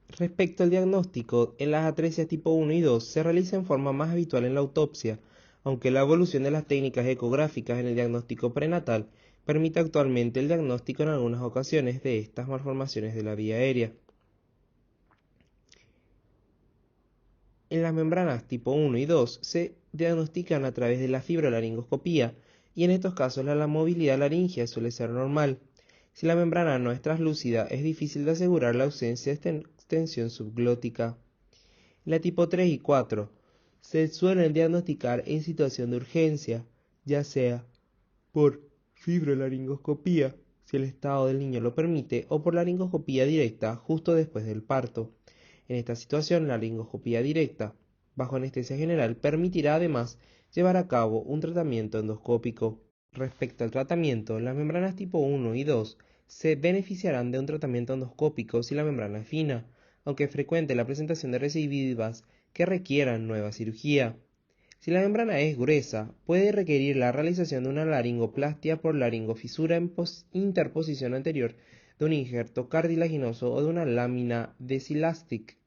Respecto al diagnóstico, en las atresias tipo 1 y 2 se realiza en forma más habitual en la autopsia, aunque la evolución de las técnicas ecográficas en el diagnóstico prenatal permite actualmente el diagnóstico en algunas ocasiones de estas malformaciones de la vía aérea. En las membranas tipo 1 y 2 se diagnostican a través de la fibrolaringoscopía, y en estos casos la movilidad laringea suele ser normal. Si la membrana no es translúcida, es difícil de asegurar la ausencia de extensión subglótica. La tipo 3 y 4 se suelen diagnosticar en situación de urgencia, ya sea por fibrolaringoscopía, si el estado del niño lo permite, o por laringoscopía directa justo después del parto. En esta situación, la laringoscopía directa, bajo anestesia general, permitirá además llevar a cabo un tratamiento endoscópico. Respecto al tratamiento, las membranas tipo 1 y 2 se beneficiarán de un tratamiento endoscópico si la membrana es fina, aunque es frecuente la presentación de recidivas que requieran nueva cirugía. Si la membrana es gruesa, puede requerir la realización de una laringoplastia por laringofisura en interposición anterior de un injerto cartilaginoso o de una lámina de Silastic.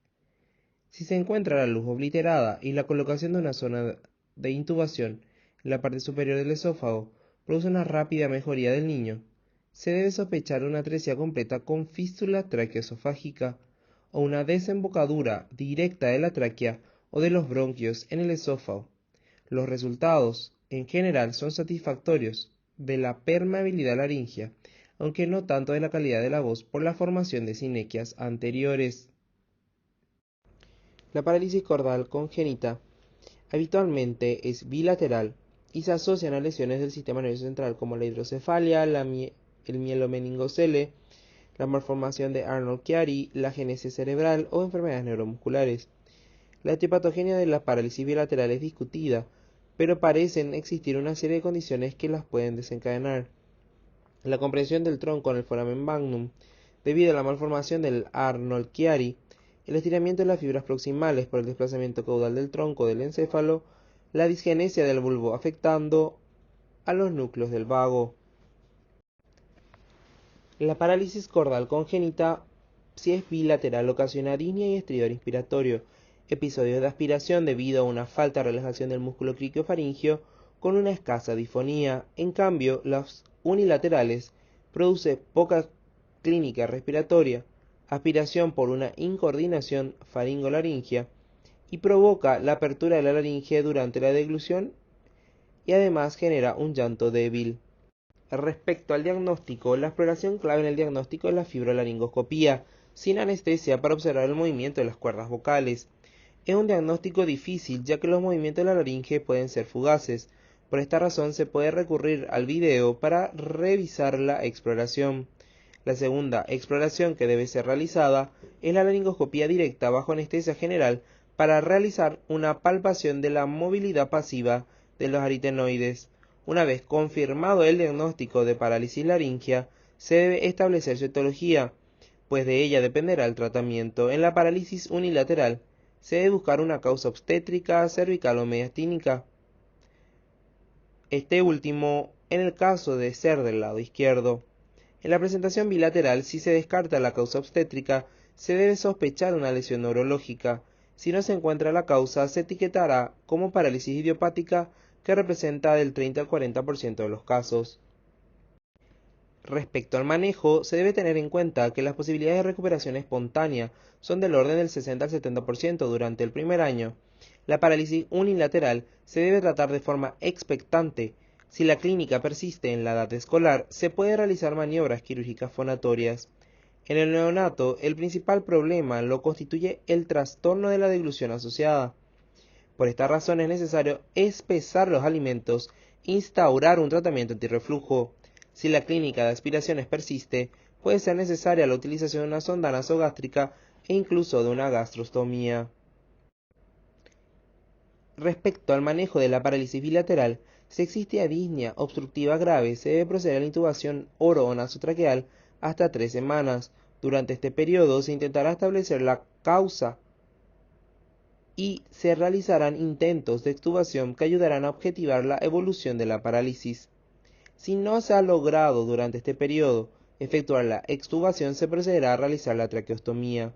Si se encuentra la luz obliterada y la colocación de una zona de intubación en la parte superior del esófago produce una rápida mejoría del niño, se debe sospechar una atresia completa con fístula traqueoesofágica o una desembocadura directa de la tráquea o de los bronquios en el esófago. Los resultados, en general, son satisfactorios de la permeabilidad laringea, aunque no tanto de la calidad de la voz por la formación de sinequias anteriores. La parálisis cordal congénita habitualmente es bilateral y se asocian a lesiones del sistema nervioso central como la hidrocefalia, el mielomeningocele, la malformación de Arnold-Chiari, la genesis cerebral o enfermedades neuromusculares. La etiopatogenia de la parálisis bilateral es discutida, pero parecen existir una serie de condiciones que las pueden desencadenar. La compresión del tronco en el foramen magnum, debido a la malformación del Arnold-Chiari, el estiramiento de las fibras proximales por el desplazamiento caudal del tronco del encéfalo, la disgenesia del bulbo afectando a los núcleos del vago. La parálisis cordal congénita, si es bilateral, ocasiona disnea y estridor inspiratorio, episodios de aspiración debido a una falta de relajación del músculo criquiofaringeo con una escasa difonía. En cambio, las unilaterales produce poca clínica respiratoria, aspiración por una incoordinación faringolaringea y provoca la apertura de la laringe durante la deglución y además genera un llanto débil. Respecto al diagnóstico, la exploración clave en el diagnóstico es la fibrolaringoscopía, sin anestesia para observar el movimiento de las cuerdas vocales. Es un diagnóstico difícil ya que los movimientos de la laringe pueden ser fugaces. Por esta razón se puede recurrir al video para revisar la exploración. La segunda exploración que debe ser realizada es la laringoscopía directa bajo anestesia general para realizar una palpación de la movilidad pasiva de los aritenoides. Una vez confirmado el diagnóstico de parálisis laringea, se debe establecer su etiología, pues de ella dependerá el tratamiento. En la parálisis unilateral, se debe buscar una causa obstétrica, cervical o mediastínica. Este último en el caso de ser del lado izquierdo. En la presentación bilateral, si se descarta la causa obstétrica, se debe sospechar una lesión neurológica. Si no se encuentra la causa, se etiquetará como parálisis idiopática, que representa del 30 al 40% de los casos. Respecto al manejo, se debe tener en cuenta que las posibilidades de recuperación espontánea son del orden del 60 al 70% durante el primer año. La parálisis unilateral se debe tratar de forma expectante. Si la clínica persiste en la edad escolar, se puede realizar maniobras quirúrgicas fonatorias. En el neonato, el principal problema lo constituye el trastorno de la deglución asociada. Por esta razón es necesario espesar los alimentos e instaurar un tratamiento antirreflujo. Si la clínica de aspiraciones persiste, puede ser necesaria la utilización de una sonda nasogástrica e incluso de una gastrostomía. Respecto al manejo de la parálisis bilateral, si existe apnea obstructiva grave, se debe proceder a la intubación oro o nasotraqueal hasta 3 semanas. Durante este periodo se intentará establecer la causa y se realizarán intentos de extubación que ayudarán a objetivar la evolución de la parálisis. Si no se ha logrado durante este periodo efectuar la extubación, se procederá a realizar la traqueostomía.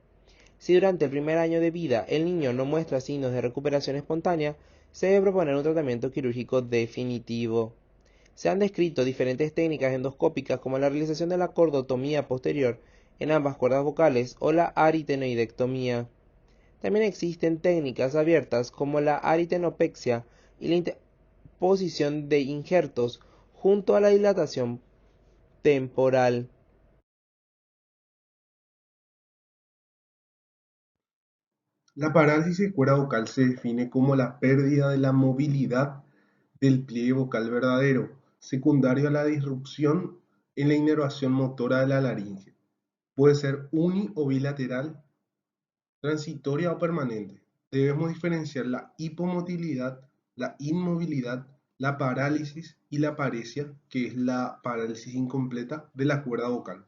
Si durante el primer año de vida el niño no muestra signos de recuperación espontánea, se debe proponer un tratamiento quirúrgico definitivo. Se han descrito diferentes técnicas endoscópicas como la realización de la cordotomía posterior en ambas cuerdas vocales o la aritenoidectomía. También existen técnicas abiertas como la aritenopexia y la interposición de injertos junto a la dilatación temporal. La parálisis de cuerda vocal se define como la pérdida de la movilidad del pliegue vocal verdadero, secundario a la disrupción en la inervación motora de la laringe. Puede ser uni o bilateral, transitoria o permanente. Debemos diferenciar la hipomotilidad, la inmovilidad, la parálisis y la paresia, que es la parálisis incompleta de la cuerda vocal.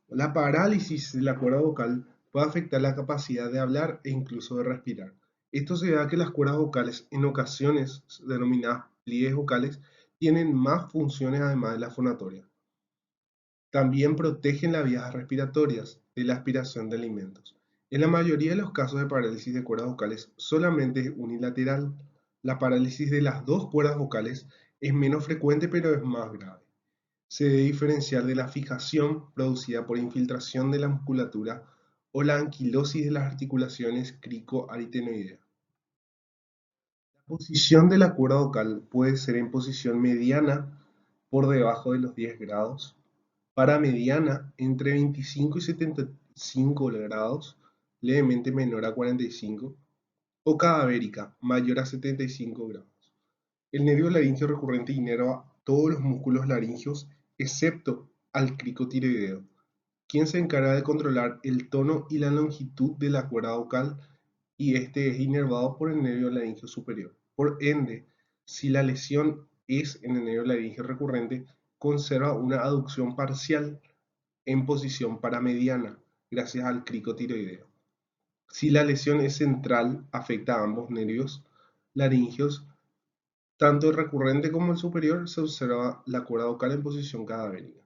La parálisis de la cuerda vocal puede afectar la capacidad de hablar e incluso de respirar. Esto se debe a que las cuerdas vocales, en ocasiones denominadas pliegues vocales, tienen más funciones además de la fonatoria. También protegen las vías respiratorias de la aspiración de alimentos. En la mayoría de los casos de parálisis de cuerdas vocales solamente es unilateral. La parálisis de las dos cuerdas vocales es menos frecuente pero es más grave. Se debe diferenciar de la fijación producida por infiltración de la musculatura o la anquilosis de las articulaciones cricoaritenoideas. La posición de la cuerda vocal puede ser en posición mediana por debajo de los 10 grados, paramediana entre 25 y 75 grados, levemente menor a 45, o cadavérica mayor a 75 grados. El nervio laríngeo recurrente inerva todos los músculos laringeos excepto al cricotiroideo, quien se encarga de controlar el tono y la longitud de la cuerda vocal, y este es inervado por el nervio laríngeo superior. Por ende, si la lesión es en el nervio laríngeo recurrente, conserva una aducción parcial en posición paramediana, gracias al cricotiroideo. Si la lesión es central, afecta a ambos nervios laringeos, tanto el recurrente como el superior, se observa la cuerda vocal en posición cadavérica.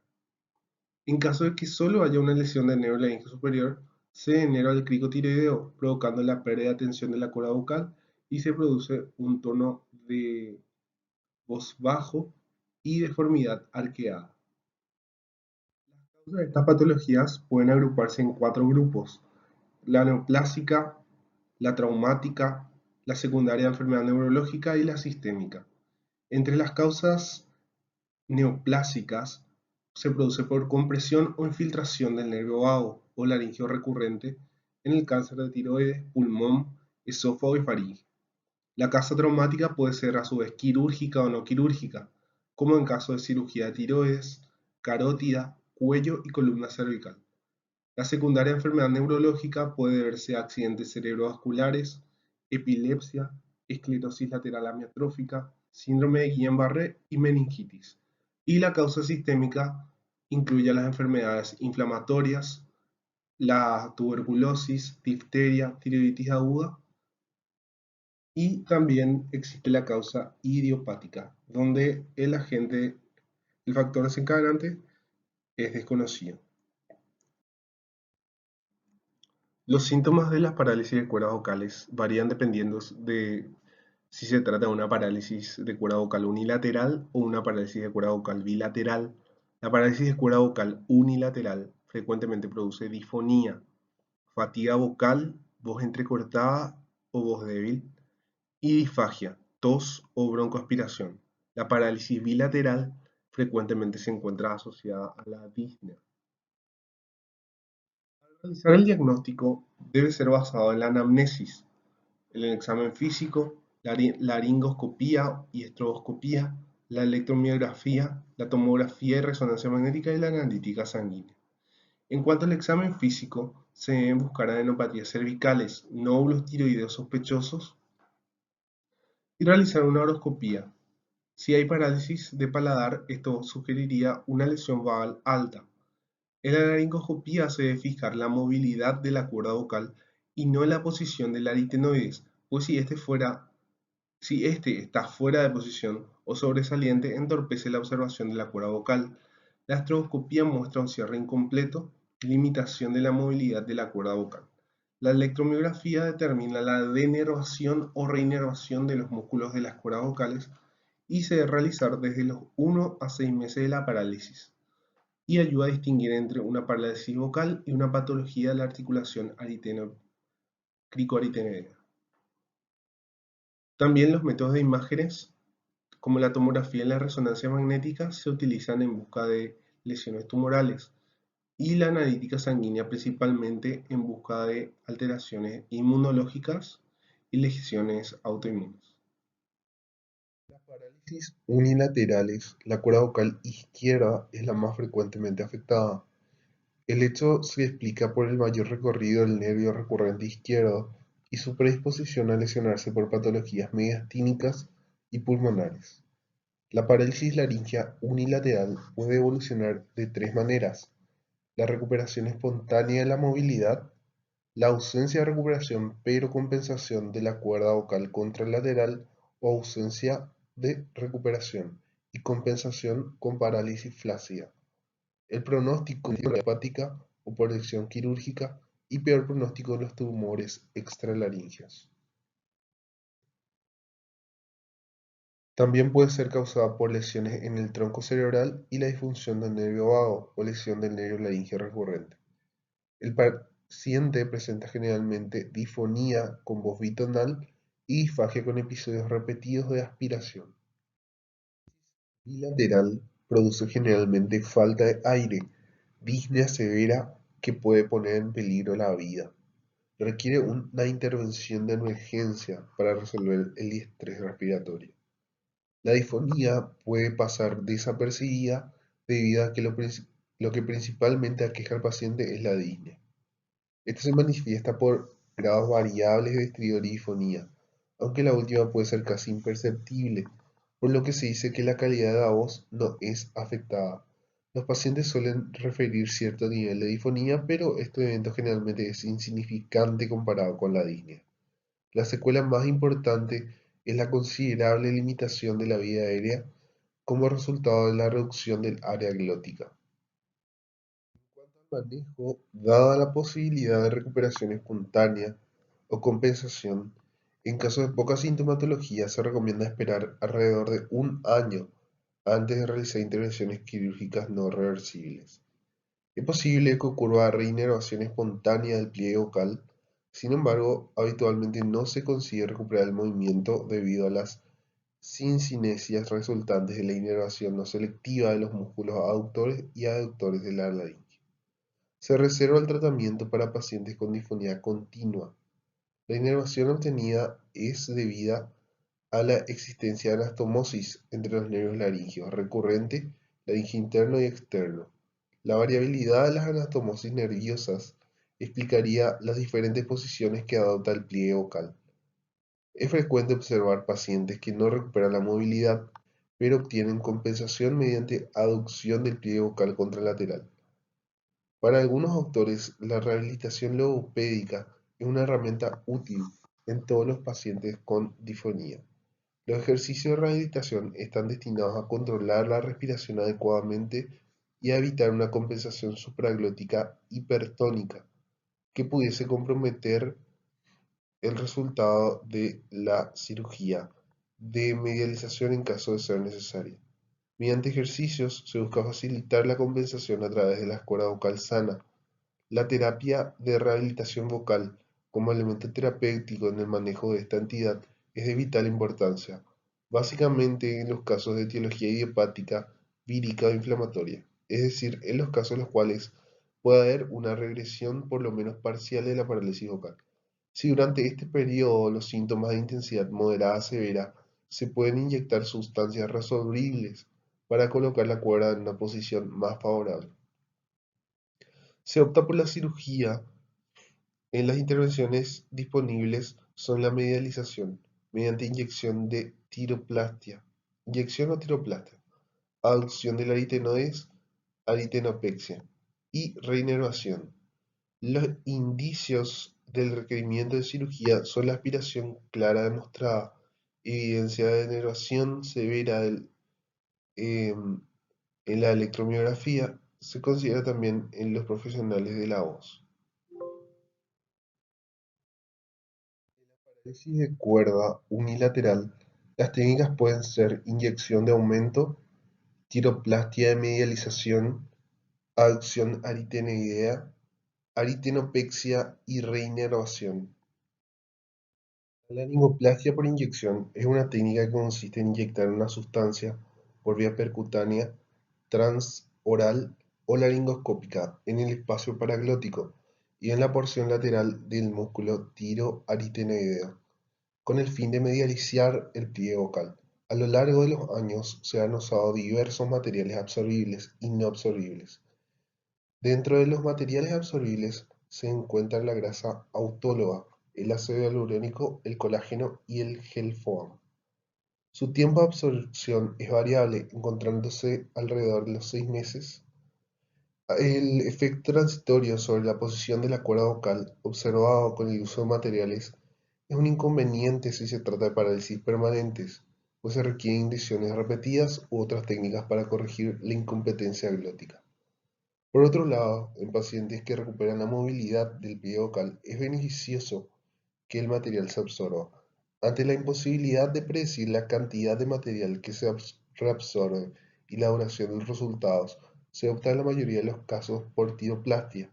En caso de que solo haya una lesión del nervio laríngeo superior, se genera el cricotiroideo, provocando la pérdida de tensión de la cuerda vocal y se produce un tono de voz bajo y deformidad arqueada. Las causas de estas patologías pueden agruparse en 4 grupos: la neoplásica, la traumática, la secundaria de enfermedad neurológica y la sistémica. Entre las causas neoplásicas se produce por compresión o infiltración del nervio vago o laringeo recurrente en el cáncer de tiroides, pulmón, esófago y faringe. La causa traumática puede ser a su vez quirúrgica o no quirúrgica, como en caso de cirugía de tiroides, carótida, cuello y columna cervical. La secundaria enfermedad neurológica puede deberse a accidentes cerebrovasculares, epilepsia, esclerosis lateral amiotrófica, síndrome de Guillain-Barré y meningitis. Y la causa sistémica incluye las enfermedades inflamatorias, la tuberculosis, difteria, tiroiditis aguda, y también existe la causa idiopática, donde el factor desencadenante es desconocido. Los síntomas de las parálisis de cuerdas vocales varían dependiendo de si se trata de una parálisis de cuerda vocal unilateral o una parálisis de cuerda vocal bilateral. La parálisis de cuerda vocal unilateral frecuentemente produce disfonía, fatiga vocal, voz entrecortada o voz débil, y disfagia, tos o broncoaspiración. La parálisis bilateral frecuentemente se encuentra asociada a la disnea. Realizar el diagnóstico debe ser basado en la anamnesis, el examen físico, la laringoscopía y estroboscopía, la electromiografía, la tomografía y resonancia magnética y la analítica sanguínea. En cuanto al examen físico, se deben buscar adenopatías cervicales, nódulos tiroideos sospechosos y realizar una horoscopía. Si hay parálisis de paladar, esto sugeriría una lesión vagal alta. En la laringoscopía se debe fijar la movilidad de la cuerda vocal y no la posición del aritenoides, pues si este está fuera de posición o sobresaliente, entorpece la observación de la cuerda vocal. La estroboscopía muestra un cierre incompleto, limitación de la movilidad de la cuerda vocal. La electromiografía determina la denervación o reinervación de los músculos de las cuerdas vocales y se debe realizar desde los 1 a 6 meses de la parálisis y ayuda a distinguir entre una parálisis vocal y una patología de la articulación cricoaritenoidea. También los métodos de imágenes, como la tomografía y la resonancia magnética, se utilizan en busca de lesiones tumorales y la analítica sanguínea principalmente en busca de alteraciones inmunológicas y lesiones autoinmunes. Las parálisis unilaterales, la cuerda vocal izquierda es la más frecuentemente afectada. El hecho se explica por el mayor recorrido del nervio recurrente izquierdo y su predisposición a lesionarse por patologías mediastínicas y pulmonares. La parálisis laringea unilateral puede evolucionar de tres maneras: la recuperación espontánea de la movilidad, la ausencia de recuperación pero compensación de la cuerda vocal contralateral o ausencia de recuperación y compensación con parálisis flácida. El pronóstico es hepática o por elección quirúrgica y peor pronóstico de los tumores extralaringeos. También puede ser causada por lesiones en el tronco cerebral y la disfunción del nervio vago o lesión del nervio laríngeo recurrente. El paciente presenta generalmente disfonía con voz bitonal y disfagia con episodios repetidos de aspiración. Bilateral produce generalmente falta de aire, disnea severa que puede poner en peligro la vida. Requiere una intervención de emergencia para resolver el estrés respiratorio. La disfonía puede pasar desapercibida debido a que lo que principalmente aqueja al paciente es la disnea. Esto se manifiesta por grados variables de estridor y disfonía, aunque la última puede ser casi imperceptible, por lo que se dice que la calidad de la voz no es afectada. Los pacientes suelen referir cierto nivel de disfonía, pero este evento generalmente es insignificante comparado con la disnea. La secuela más importante es la considerable limitación de la vía aérea como resultado de la reducción del área glótica. En cuanto al manejo, dada la posibilidad de recuperación espontánea o compensación, en caso de poca sintomatología se recomienda esperar alrededor de un año antes de realizar intervenciones quirúrgicas no reversibles. Es posible que ocurra reinervación espontánea del pliegue vocal, sin embargo, habitualmente no se consigue recuperar el movimiento debido a las sincinesias resultantes de la inervación no selectiva de los músculos aductores y aductores de la laringe. Se reserva el tratamiento para pacientes con disfonía continua. La inervación obtenida es debida a la existencia de anastomosis entre los nervios laringeos recurrente, laringe interno y externo. La variabilidad de las anastomosis nerviosas explicaría las diferentes posiciones que adopta el pliegue vocal. Es frecuente observar pacientes que no recuperan la movilidad, pero obtienen compensación mediante aducción del pliegue vocal contralateral. Para algunos autores, la rehabilitación logopédica es una herramienta útil en todos los pacientes con disfonía. Los ejercicios de rehabilitación están destinados a controlar la respiración adecuadamente y a evitar una compensación supraglótica hipertónica que pudiese comprometer el resultado de la cirugía de medialización en caso de ser necesaria. Mediante ejercicios se busca facilitar la compensación a través de la cuerda vocal sana. La terapia de rehabilitación vocal como elemento terapéutico en el manejo de esta entidad es de vital importancia, básicamente en los casos de etiología idiopática, vírica o inflamatoria, es decir, en los casos en los cuales puede haber una regresión por lo menos parcial de la parálisis vocal. Si durante este periodo los síntomas de intensidad moderada a severa, se pueden inyectar sustancias resolvibles para colocar la cuerda en una posición más favorable. Se opta por la cirugía. En las intervenciones disponibles son la medialización mediante inyección o tiroplastia, aducción del aritenoides, aritenopexia y reinervación. Los indicios del requerimiento de cirugía son la aspiración clara demostrada, evidencia de denervación severa en la electromiografía, se considera también en los profesionales de la voz. Parálisis de cuerda unilateral. Las técnicas pueden ser inyección de aumento, tiroplastia de medialización, aducción aritenoidea, aritenopexia y reinervación. La laringoplastia por inyección es una técnica que consiste en inyectar una sustancia por vía percutánea, transoral o laringoscópica en el espacio paraglótico y en la porción lateral del músculo tiroaritenoideo, con el fin de medializar el pliegue vocal. A lo largo de los años se han usado diversos materiales absorbibles y no absorbibles. Dentro de los materiales absorbibles se encuentra la grasa autóloga, el ácido hialurónico, el colágeno y el gel foam. Su tiempo de absorción es variable, encontrándose alrededor de los 6 meses. El efecto transitorio sobre la posición de la cuerda vocal observado con el uso de materiales es un inconveniente si se trata de parálisis permanentes, pues se requieren inyecciones repetidas u otras técnicas para corregir la incompetencia glótica. Por otro lado, en pacientes que recuperan la movilidad del pliegue vocal, es beneficioso que el material se absorba. Ante la imposibilidad de predecir la cantidad de material que se reabsorbe y la duración de los resultados, se opta en la mayoría de los casos por tiroplastia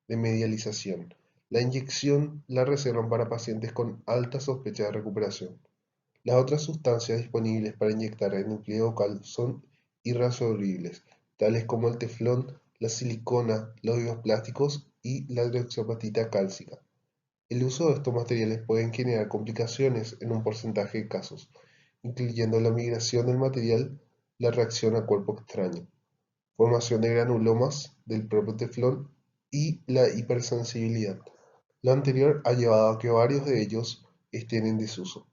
de medialización. La inyección la reservan para pacientes con alta sospecha de recuperación. Las otras sustancias disponibles para inyectar en el pliegue vocal son irreabsorbibles, tales como el teflón, la silicona, los bioplásticos y la hidroxiapatita cálcica. El uso de estos materiales puede generar complicaciones en un porcentaje de casos, incluyendo la migración del material, la reacción a cuerpo extraño, formación de granulomas del propio teflón y la hipersensibilidad. Lo anterior ha llevado a que varios de ellos estén en desuso.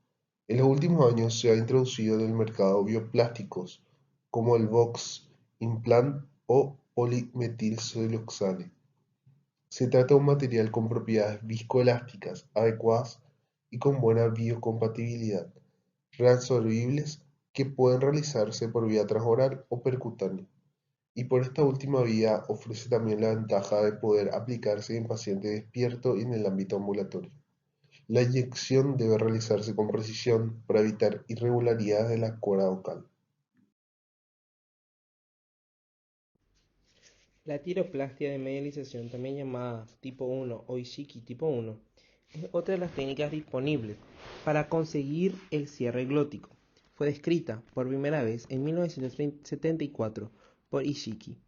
En los últimos años se ha introducido en el mercado bioplásticos como el Vox Implant o polimetilsiloxane. Se trata de un material con propiedades viscoelásticas adecuadas y con buena biocompatibilidad, reabsorbibles que pueden realizarse por vía transoral o percutánea, y por esta última vía ofrece también la ventaja de poder aplicarse en paciente despierto y en el ámbito ambulatorio. La inyección debe realizarse con precisión para evitar irregularidades de la cuerda vocal. La tiroplastia de medialización, también llamada tipo 1 o Ishiki tipo 1, es otra de las técnicas disponibles para conseguir el cierre glótico. Fue descrita por primera vez en 1974 por Ishiki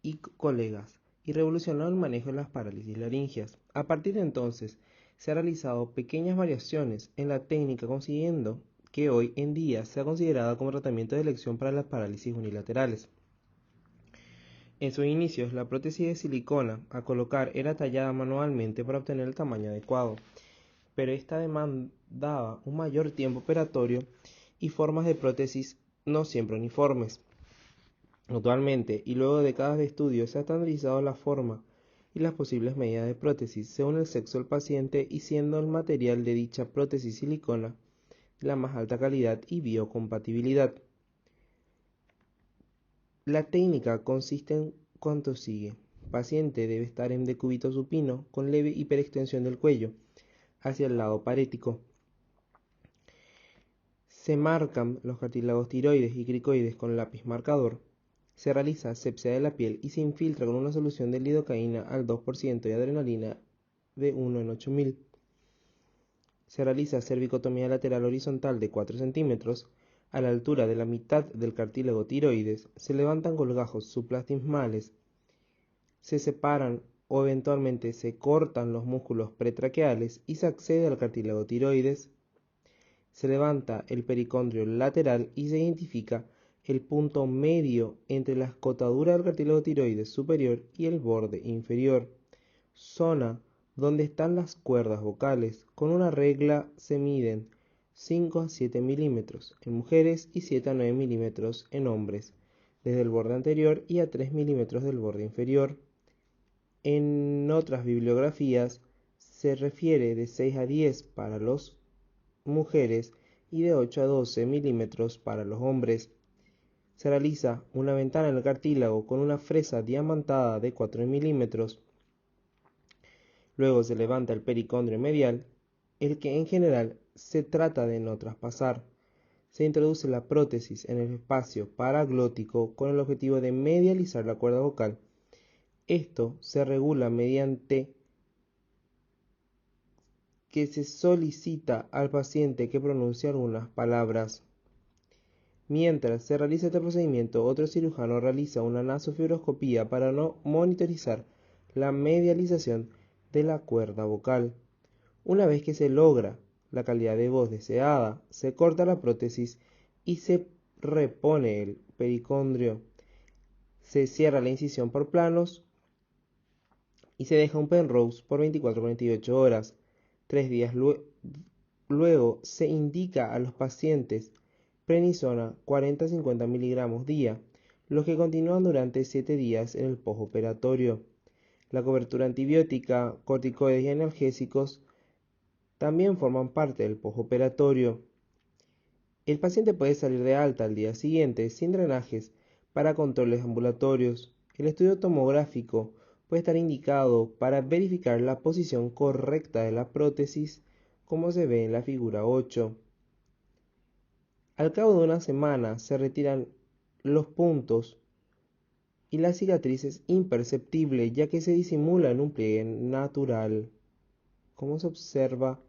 y colegas y revolucionó el manejo de las parálisis laringias. A partir de entonces, se han realizado pequeñas variaciones en la técnica, consiguiendo que hoy en día sea considerada como tratamiento de elección para las parálisis unilaterales. En sus inicios, la prótesis de silicona a colocar era tallada manualmente para obtener el tamaño adecuado, pero esta demandaba un mayor tiempo operatorio y formas de prótesis no siempre uniformes. Actualmente, y luego de décadas de estudio, se ha estandarizado la forma y las posibles medidas de prótesis según el sexo del paciente y siendo el material de dicha prótesis silicona de la más alta calidad y biocompatibilidad. La técnica consiste en ¿Cuánto sigue? Paciente debe estar en decúbito supino con leve hiperextensión del cuello hacia el lado parético. Se marcan los cartílagos tiroides y cricoides con lápiz marcador. Se realiza asepsia de la piel y se infiltra con una solución de lidocaína al 2% y adrenalina de 1 en 8000. Se realiza cervicotomía lateral horizontal de 4 centímetros. A la altura de la mitad del cartílago tiroides se levantan colgajos supratismales, se separan o eventualmente se cortan los músculos pretraqueales y se accede al cartílago tiroides. Se levanta el pericondrio lateral y se identifica el punto medio entre la escotadura del cartílago tiroides superior y el borde inferior, zona donde están las cuerdas vocales. Con una regla se miden 5 a 7 milímetros en mujeres y 7 a 9 milímetros en hombres, desde el borde anterior y a 3 milímetros del borde inferior. En otras bibliografías se refiere de 6 a 10 para las mujeres y de 8 a 12 milímetros para los hombres. Se realiza una ventana en el cartílago con una fresa diamantada de 4 milímetros. Luego se levanta el pericondrio medial, el que en general se trata de no traspasar. Se introduce la prótesis en el espacio paraglótico con el objetivo de medializar la cuerda vocal. Esto se regula mediante que se solicita al paciente que pronuncie algunas palabras. Mientras se realiza este procedimiento, otro cirujano realiza una nasofibroscopía para monitorizar la medialización de la cuerda vocal. Una vez que se logra la calidad de voz deseada, se corta la prótesis y se repone el pericondrio. Se cierra la incisión por planos y se deja un Penrose por 24-48 horas. 3 días luego se indica a los pacientes prednisona 40-50 miligramos día, los que continúan durante 7 días en el postoperatorio. La cobertura antibiótica, corticoides y analgésicos también forman parte del postoperatorio. El paciente puede salir de alta al día siguiente sin drenajes para controles ambulatorios. El estudio tomográfico puede estar indicado para verificar la posición correcta de la prótesis, como se ve en la figura 8. Al cabo de una semana se retiran los puntos y la cicatriz es imperceptible, ya que se disimula en un pliegue natural. Como se observa,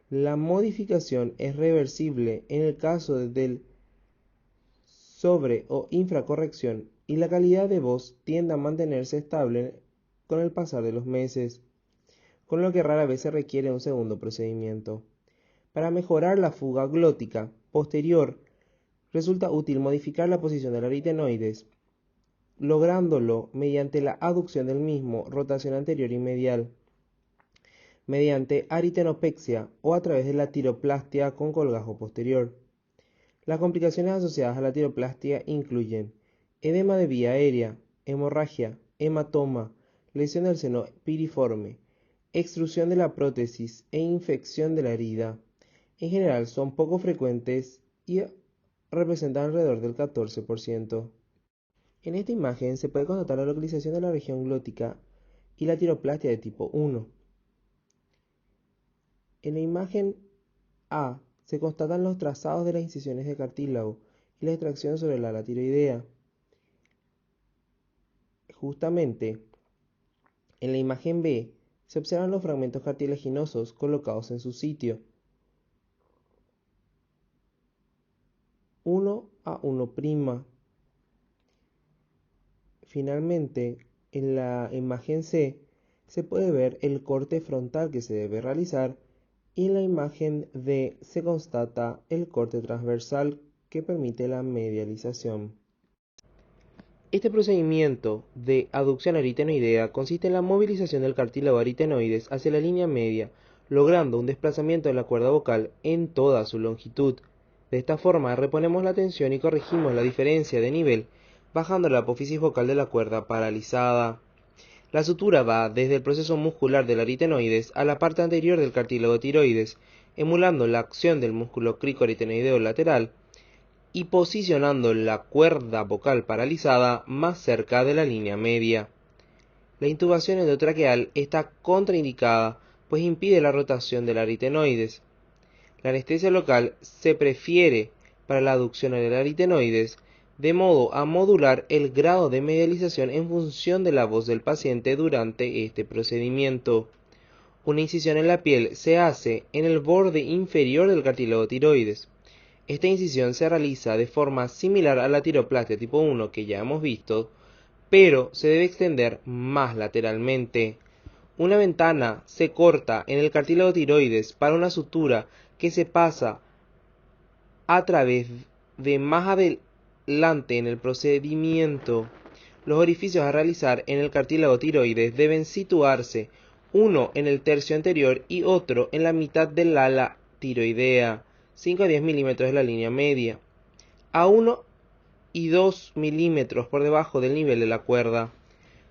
la modificación es reversible en el caso del sobre o infracorrección y la calidad de voz tiende a mantenerse estable con el pasar de los meses, con lo que rara vez se requiere un segundo procedimiento. Para mejorar la fuga glótica posterior, resulta útil modificar la posición del aritenoides, lográndolo mediante la aducción del mismo, rotación anterior y medial, mediante aritenopexia o a través de la tiroplastia con colgajo posterior. Las complicaciones asociadas a la tiroplastia incluyen edema de vía aérea, hemorragia, hematoma, lesión del seno piriforme, extrusión de la prótesis e infección de la herida. En general son poco frecuentes y representan alrededor del 14%. En esta imagen se puede constatar la localización de la región glótica y la tiroplastia de tipo 1. En la imagen A se constatan los trazados de las incisiones de cartílago y la extracción sobre el ala tiroidea. Justamente, en la imagen B se observan los fragmentos cartilaginosos colocados en su sitio. 1 a 1'. Finalmente, en la imagen C se puede ver el corte frontal que se debe realizar y en la imagen D se constata el corte transversal que permite la medialización. Este procedimiento de aducción aritenoidea consiste en la movilización del cartílago aritenoides hacia la línea media, logrando un desplazamiento de la cuerda vocal en toda su longitud. De esta forma reponemos la tensión y corregimos la diferencia de nivel, bajando la apófisis vocal de la cuerda paralizada. La sutura va desde el proceso muscular del aritenoides a la parte anterior del cartílago tiroides, emulando la acción del músculo cricoaritenoideo lateral, y posicionando la cuerda vocal paralizada más cerca de la línea media. La intubación endotraqueal está contraindicada, pues impide la rotación del aritenoides. La anestesia local se prefiere para la aducción del aritenoides, de modo a modular el grado de medialización en función de la voz del paciente durante este procedimiento. Una incisión en la piel se hace en el borde inferior del cartílago tiroides. Esta incisión se realiza de forma similar a la tiroplastia tipo 1 que ya hemos visto, pero se debe extender más lateralmente. Una ventana se corta en el cartílago tiroides para una sutura que se pasa a través de más adelante en el procedimiento. Los orificios a realizar en el cartílago tiroides deben situarse uno en el tercio anterior y otro en la mitad del ala tiroidea, 5 a 10 milímetros de la línea media, a 1 y 2 milímetros por debajo del nivel de la cuerda.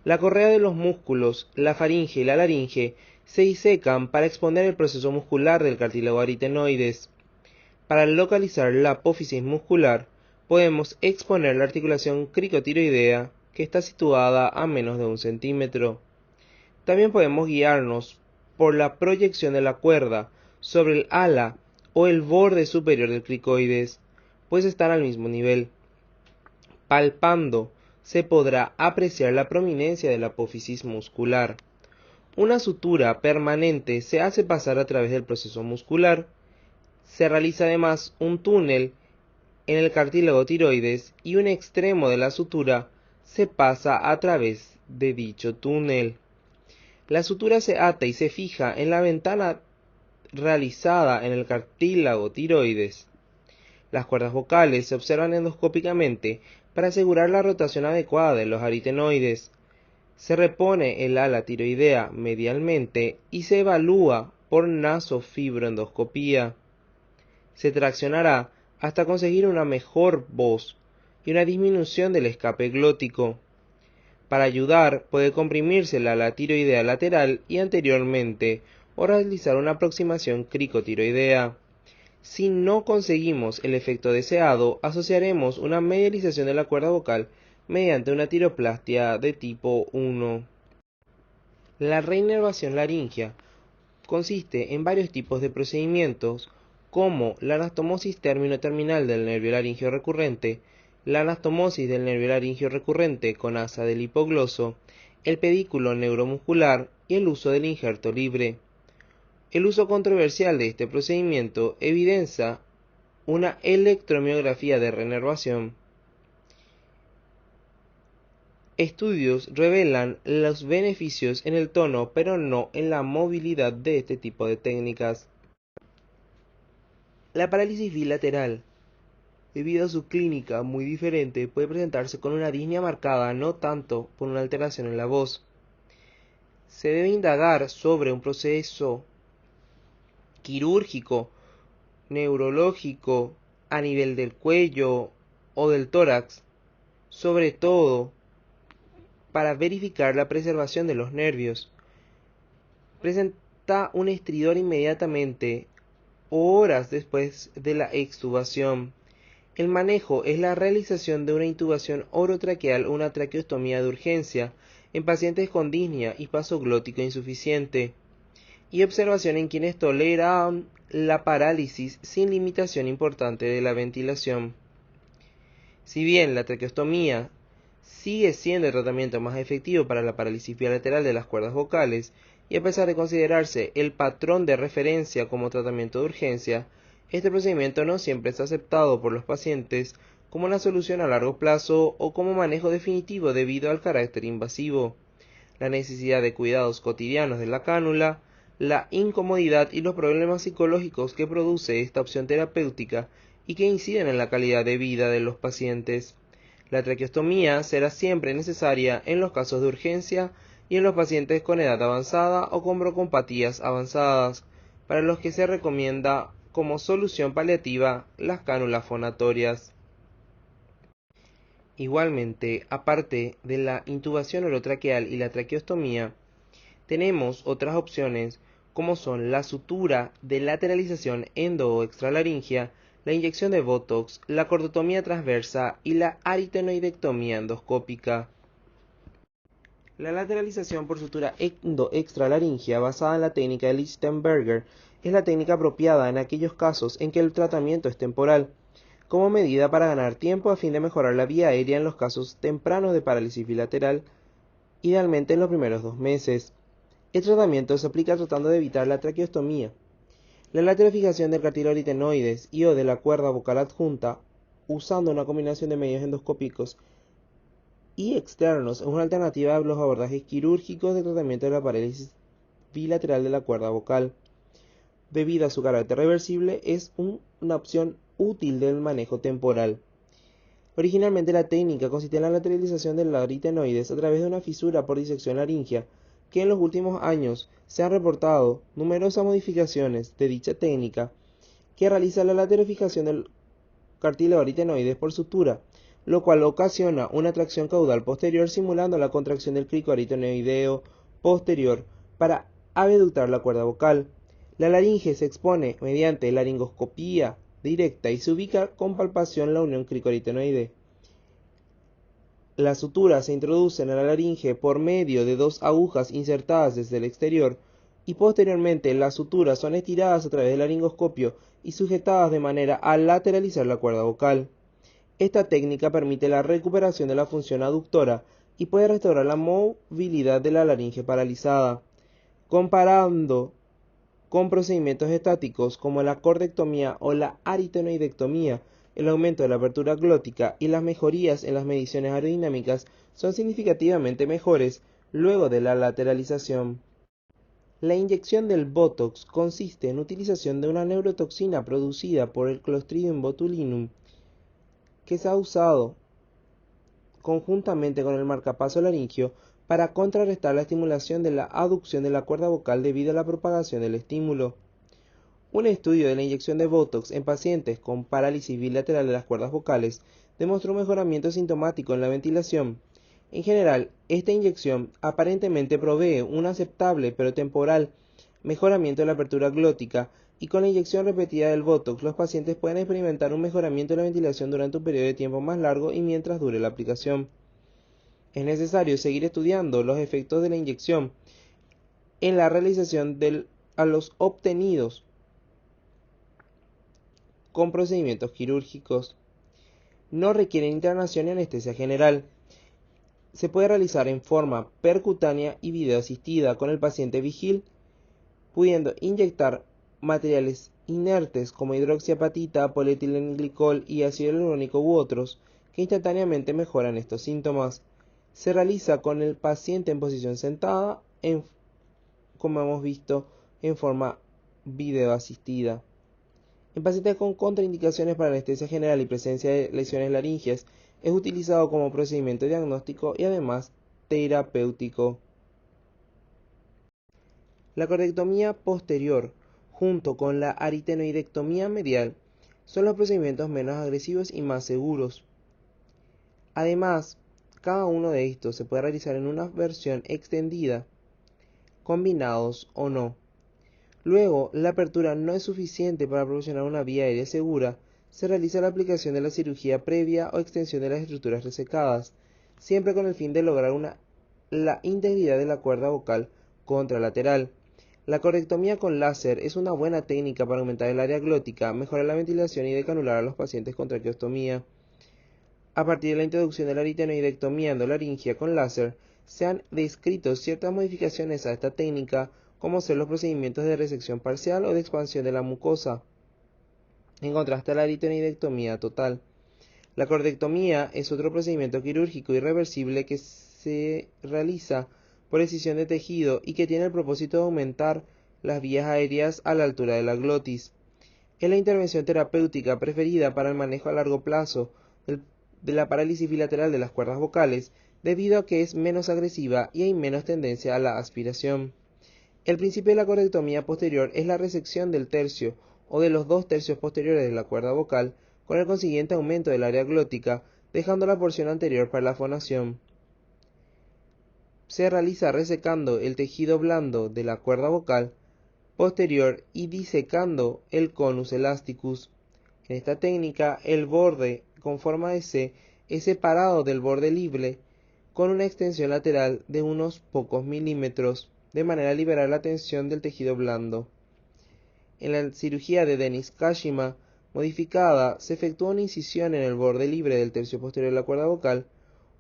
La correa de los músculos, la faringe y la laringe se disecan para exponer el proceso muscular del cartílago aritenoides. Para localizar la apófisis muscular, podemos exponer la articulación cricotiroidea, que está situada a menos de 1 centímetro. También podemos guiarnos por la proyección de la cuerda sobre el ala o el borde superior del cricoides, pues están al mismo nivel. Palpando, se podrá apreciar la prominencia de la apófisis muscular. Una sutura permanente se hace pasar a través del proceso muscular. Se realiza además un túnel en el cartílago tiroides y un extremo de la sutura se pasa a través de dicho túnel. La sutura se ata y se fija en la ventana realizada en el cartílago tiroides. Las cuerdas vocales se observan endoscópicamente para asegurar la rotación adecuada de los aritenoides. Se repone el ala tiroidea medialmente y se evalúa por nasofibroendoscopía. Se traccionará hasta conseguir una mejor voz y una disminución del escape glótico. Para ayudar, puede comprimirse la ala tiroidea lateral y anteriormente o realizar una aproximación cricotiroidea. Si no conseguimos el efecto deseado, asociaremos una medialización de la cuerda vocal mediante una tiroplastia de tipo 1. La reinervación laringea consiste en varios tipos de procedimientos, como la anastomosis término-terminal del nervio laringeo recurrente, la anastomosis del nervio laringeo recurrente con asa del hipogloso, el pedículo neuromuscular y el uso del injerto libre. El uso controversial de este procedimiento evidencia una electromiografía de reinervación. Estudios revelan los beneficios en el tono, pero no en la movilidad de este tipo de técnicas. La parálisis bilateral, debido a su clínica muy diferente, puede presentarse con una disnea marcada, no tanto por una alteración en la voz. Se debe indagar sobre un proceso quirúrgico, neurológico, a nivel del cuello o del tórax, sobre todo para verificar la preservación de los nervios. Presenta un estridor inmediatamente o horas después de la extubación. El manejo es la realización de una intubación orotraqueal o una traqueostomía de urgencia en pacientes con disnea y paso glótico insuficiente, y observación en quienes toleran la parálisis sin limitación importante de la ventilación. Si bien la traqueostomía sigue siendo el tratamiento más efectivo para la parálisis bilateral de las cuerdas vocales, y a pesar de considerarse el patrón de referencia como tratamiento de urgencia, este procedimiento no siempre es aceptado por los pacientes como una solución a largo plazo o como manejo definitivo debido al carácter invasivo, la necesidad de cuidados cotidianos de la cánula, la incomodidad y los problemas psicológicos que produce esta opción terapéutica y que inciden en la calidad de vida de los pacientes. La traqueostomía será siempre necesaria en los casos de urgencia y en los pacientes con edad avanzada o con broncopatías avanzadas, para los que se recomienda como solución paliativa las cánulas fonatorias. Igualmente, aparte de la intubación orotraqueal y la traqueostomía, tenemos otras opciones como son la sutura de lateralización endo o extralaringea, la inyección de Botox, la cordotomía transversa y la aritenoidectomía endoscópica. La lateralización por sutura endo-extralaringea basada en la técnica de Lichtenberger es la técnica apropiada en aquellos casos en que el tratamiento es temporal, como medida para ganar tiempo a fin de mejorar la vía aérea en los casos tempranos de parálisis bilateral, idealmente en los primeros 2 meses. El tratamiento se aplica tratando de evitar la traqueostomía. La laterofijación del cartílago aritenoides y o de la cuerda vocal adjunta, usando una combinación de medios endoscópicos y externos, es una alternativa a los abordajes quirúrgicos de tratamiento de la parálisis bilateral de la cuerda vocal. Debido a su carácter reversible, es una opción útil del manejo temporal. Originalmente la técnica consistía en la lateralización del aritenoides a través de una fisura por disección laringea, que en los últimos años se han reportado numerosas modificaciones de dicha técnica que realiza la laterofijación del cartílago aritenoides por sutura, lo cual ocasiona una tracción caudal posterior simulando la contracción del crico aritenoideo posterior para abductar la cuerda vocal. La laringe se expone mediante laringoscopía directa y se ubica con palpación la unión cricoaritenoide. Las suturas se introducen a la laringe por medio de 2 agujas insertadas desde el exterior y posteriormente las suturas son estiradas a través del laringoscopio y sujetadas de manera a lateralizar la cuerda vocal. Esta técnica permite la recuperación de la función aductora y puede restaurar la movilidad de la laringe paralizada. Comparando con procedimientos estáticos como la cordectomía o la aritenoidectomía, el aumento de la apertura glótica y las mejorías en las mediciones aerodinámicas son significativamente mejores luego de la lateralización. La inyección del Botox consiste en utilización de una neurotoxina producida por el Clostridium botulinum que se ha usado conjuntamente con el marcapaso laringio para contrarrestar la estimulación de la aducción de la cuerda vocal debido a la propagación del estímulo. Un estudio de la inyección de Botox en pacientes con parálisis bilateral de las cuerdas vocales demostró un mejoramiento sintomático en la ventilación. En general, esta inyección aparentemente provee un aceptable pero temporal mejoramiento de la apertura glótica y con la inyección repetida del Botox los pacientes pueden experimentar un mejoramiento de la ventilación durante un periodo de tiempo más largo y mientras dure la aplicación. Es necesario seguir estudiando los efectos de la inyección en la realización a los obtenidos con procedimientos quirúrgicos. No requieren internación ni anestesia general. Se puede realizar en forma percutánea y videoasistida con el paciente vigil, pudiendo inyectar materiales inertes como hidroxiapatita, polietilenglicol y ácido hialurónico u otros que instantáneamente mejoran estos síntomas. Se realiza con el paciente en posición sentada, como hemos visto, en forma videoasistida. En pacientes con contraindicaciones para anestesia general y presencia de lesiones laringeas, es utilizado como procedimiento diagnóstico y además terapéutico. La cordectomía posterior, junto con la aritenoidectomía medial, son los procedimientos menos agresivos y más seguros. Además, cada uno de estos se puede realizar en una versión extendida, combinados o no. Luego, la apertura no es suficiente para proporcionar una vía aérea segura, se realiza la aplicación de la cirugía previa o extensión de las estructuras resecadas, siempre con el fin de lograr la integridad de la cuerda vocal contralateral. La corectomía con láser es una buena técnica para aumentar el área glótica, mejorar la ventilación y decanular a los pacientes con traqueostomía. A partir de la introducción de la aritenoidectomía endolaringea con láser, se han descrito ciertas modificaciones a esta técnica, como ser los procedimientos de resección parcial o de expansión de la mucosa, en contraste a la aritenoidectomía total. La cordectomía es otro procedimiento quirúrgico irreversible que se realiza por excisión de tejido y que tiene el propósito de aumentar las vías aéreas a la altura de la glotis. Es la intervención terapéutica preferida para el manejo a largo plazo de la parálisis bilateral de las cuerdas vocales, debido a que es menos agresiva y hay menos tendencia a la aspiración. El principio de la cordectomía posterior es la resección del tercio o de los 2 tercios posteriores de la cuerda vocal, con el consiguiente aumento del área glótica, dejando la porción anterior para la fonación. Se realiza resecando el tejido blando de la cuerda vocal posterior y disecando el conus elasticus. En esta técnica, el borde con forma de C es separado del borde libre con una extensión lateral de unos pocos milímetros, de manera a liberar la tensión del tejido blando. En la cirugía de Denis Kashima modificada, se efectúa una incisión en el borde libre del tercio posterior de la cuerda vocal,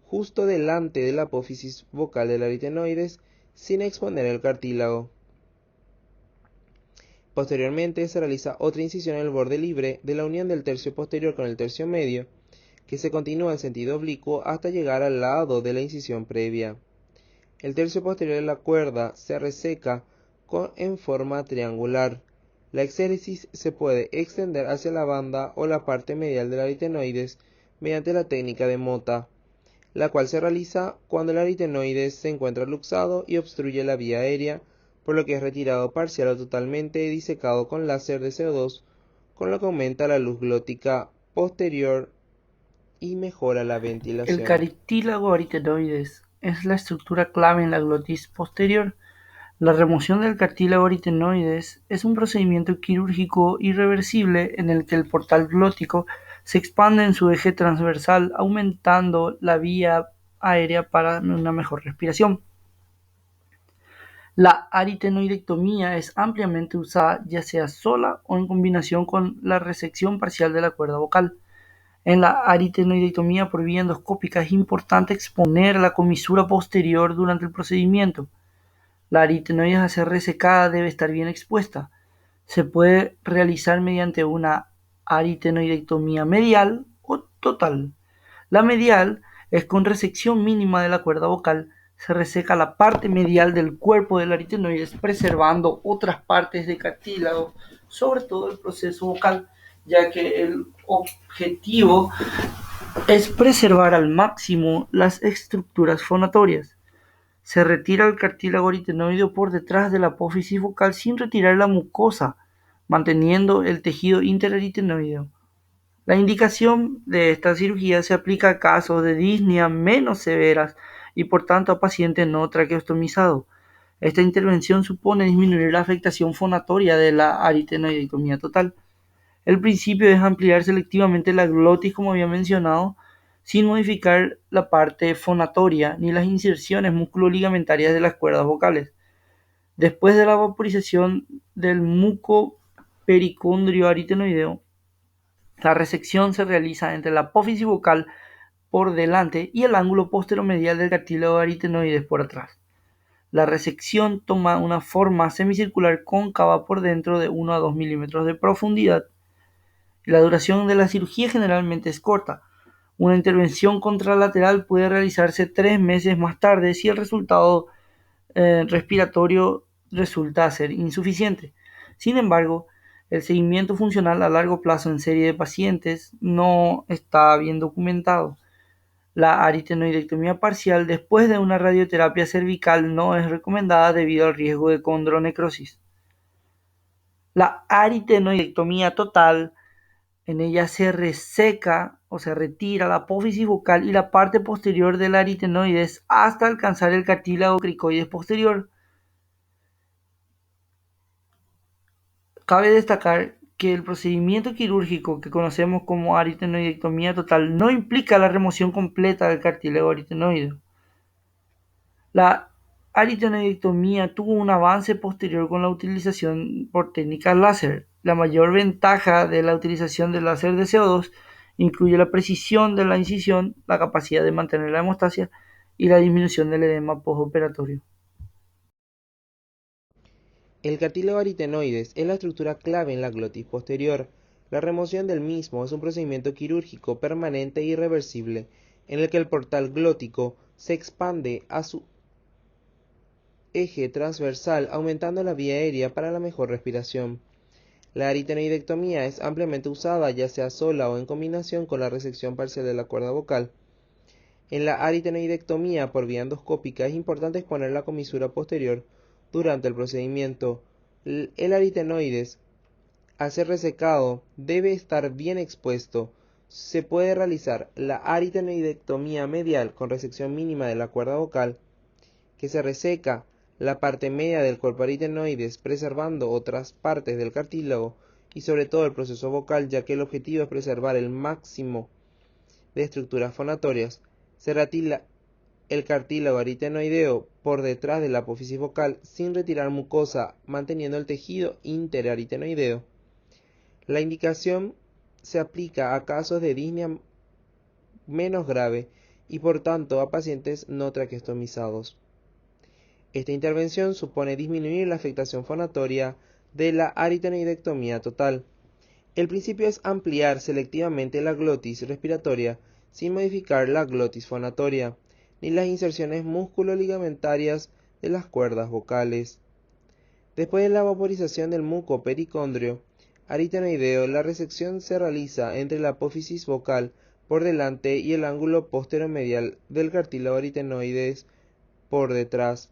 justo delante de la apófisis vocal del aritenoides, sin exponer el cartílago. Posteriormente se realiza otra incisión en el borde libre de la unión del tercio posterior con el tercio medio, que se continúa en sentido oblicuo hasta llegar al lado de la incisión previa. El tercio posterior de la cuerda se reseca en forma triangular. La exéresis se puede extender hacia la banda o la parte medial del aritenoides mediante la técnica de Mota, la cual se realiza cuando el aritenoides se encuentra luxado y obstruye la vía aérea, por lo que es retirado parcial o totalmente disecado con láser de CO2, con lo que aumenta la luz glótica posterior y mejora la ventilación. El cartílago aritenoides es la estructura clave en la glotis posterior. La remoción del cartílago aritenoides es un procedimiento quirúrgico irreversible en el que el portal glótico se expande en su eje transversal, aumentando la vía aérea para una mejor respiración. La aritenoidectomía es ampliamente usada, ya sea sola o en combinación con la resección parcial de la cuerda vocal. En la aritenoidectomía por vía endoscópica es importante exponer la comisura posterior durante el procedimiento. La aritenoides a ser resecada debe estar bien expuesta. Se puede realizar mediante una aritenoidectomía medial o total. La medial es con resección mínima de la cuerda vocal. Se reseca la parte medial del cuerpo del aritenoides, preservando otras partes de cartílago, sobre todo el proceso vocal, ya que el objetivo es preservar al máximo las estructuras fonatorias. Se retira el cartílago aritenoide por detrás de la apófisis vocal sin retirar la mucosa, manteniendo el tejido interaritenoideo. La indicación de esta cirugía se aplica a casos de disnea menos severas y por tanto a pacientes no traqueostomizados. Esta intervención supone disminuir la afectación fonatoria de la aritenoidectomía total. El principio es ampliar selectivamente la glotis, como había mencionado, sin modificar la parte fonatoria ni las inserciones musculoligamentarias de las cuerdas vocales. Después de la vaporización del mucopericondrio aritenoideo, la resección se realiza entre la apófisis vocal por delante y el ángulo posteromedial del cartílago aritenoides por atrás. La resección toma una forma semicircular cóncava por dentro de 1 a 2 milímetros de profundidad. La duración de la cirugía generalmente es corta. Una intervención contralateral puede realizarse 3 meses más tarde si el resultado respiratorio resulta ser insuficiente. Sin embargo, el seguimiento funcional a largo plazo en serie de pacientes no está bien documentado. La aritenoidectomía parcial después de una radioterapia cervical no es recomendada debido al riesgo de condronecrosis. La aritenoidectomía total, en ella se reseca o se retira la apófisis vocal y la parte posterior del aritenoides hasta alcanzar el cartílago cricoides posterior. Cabe destacar que el procedimiento quirúrgico que conocemos como aritenoidectomía total no implica la remoción completa del cartílago aritenoide. La aritenoidectomía tuvo un avance posterior con la utilización por técnicas láser. La mayor ventaja de la utilización del láser de CO2 incluye la precisión de la incisión, la capacidad de mantener la hemostasia y la disminución del edema postoperatorio. El cartílago aritenoides es la estructura clave en la glotis posterior. La remoción del mismo es un procedimiento quirúrgico permanente e irreversible en el que el portal glótico se expande a su eje transversal, aumentando la vía aérea para la mejor respiración. La aritenoidectomía es ampliamente usada ya sea sola o en combinación con la resección parcial de la cuerda vocal. En la aritenoidectomía por vía endoscópica es importante exponer la comisura posterior durante el procedimiento. El aritenoides, al ser resecado, debe estar bien expuesto. Se puede realizar la aritenoidectomía medial con resección mínima de la cuerda vocal, que se reseca la parte media del cuerpo aritenoides, preservando otras partes del cartílago, y sobre todo el proceso vocal, ya que el objetivo es preservar el máximo de estructuras fonatorias. Se retira el cartílago aritenoideo por detrás de la apófisis vocal sin retirar mucosa, manteniendo el tejido interaritenoideo. La indicación se aplica a casos de disnea menos grave y por tanto a pacientes no traqueostomizados. Esta intervención supone disminuir la afectación fonatoria de la aritenoidectomía total. El principio es ampliar selectivamente la glotis respiratoria sin modificar la glotis fonatoria, ni las inserciones músculo-ligamentarias de las cuerdas vocales. Después de la vaporización del muco pericondrio aritenoideo, la resección se realiza entre la apófisis vocal por delante y el ángulo posteromedial del cartílago aritenoides por detrás.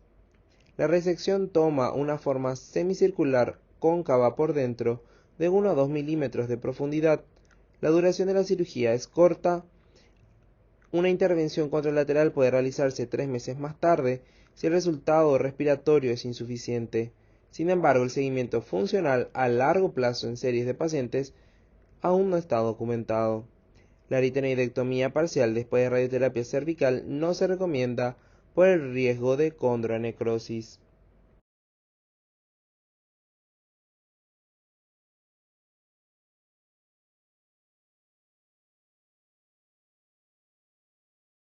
La resección toma una forma semicircular cóncava por dentro de 1 a 2 milímetros de profundidad. La duración de la cirugía es corta. Una intervención contralateral puede realizarse 3 meses más tarde si el resultado respiratorio es insuficiente. Sin embargo, el seguimiento funcional a largo plazo en series de pacientes aún no está documentado. La aritenoidectomía parcial después de radioterapia cervical no se recomienda por el riesgo de condronecrosis.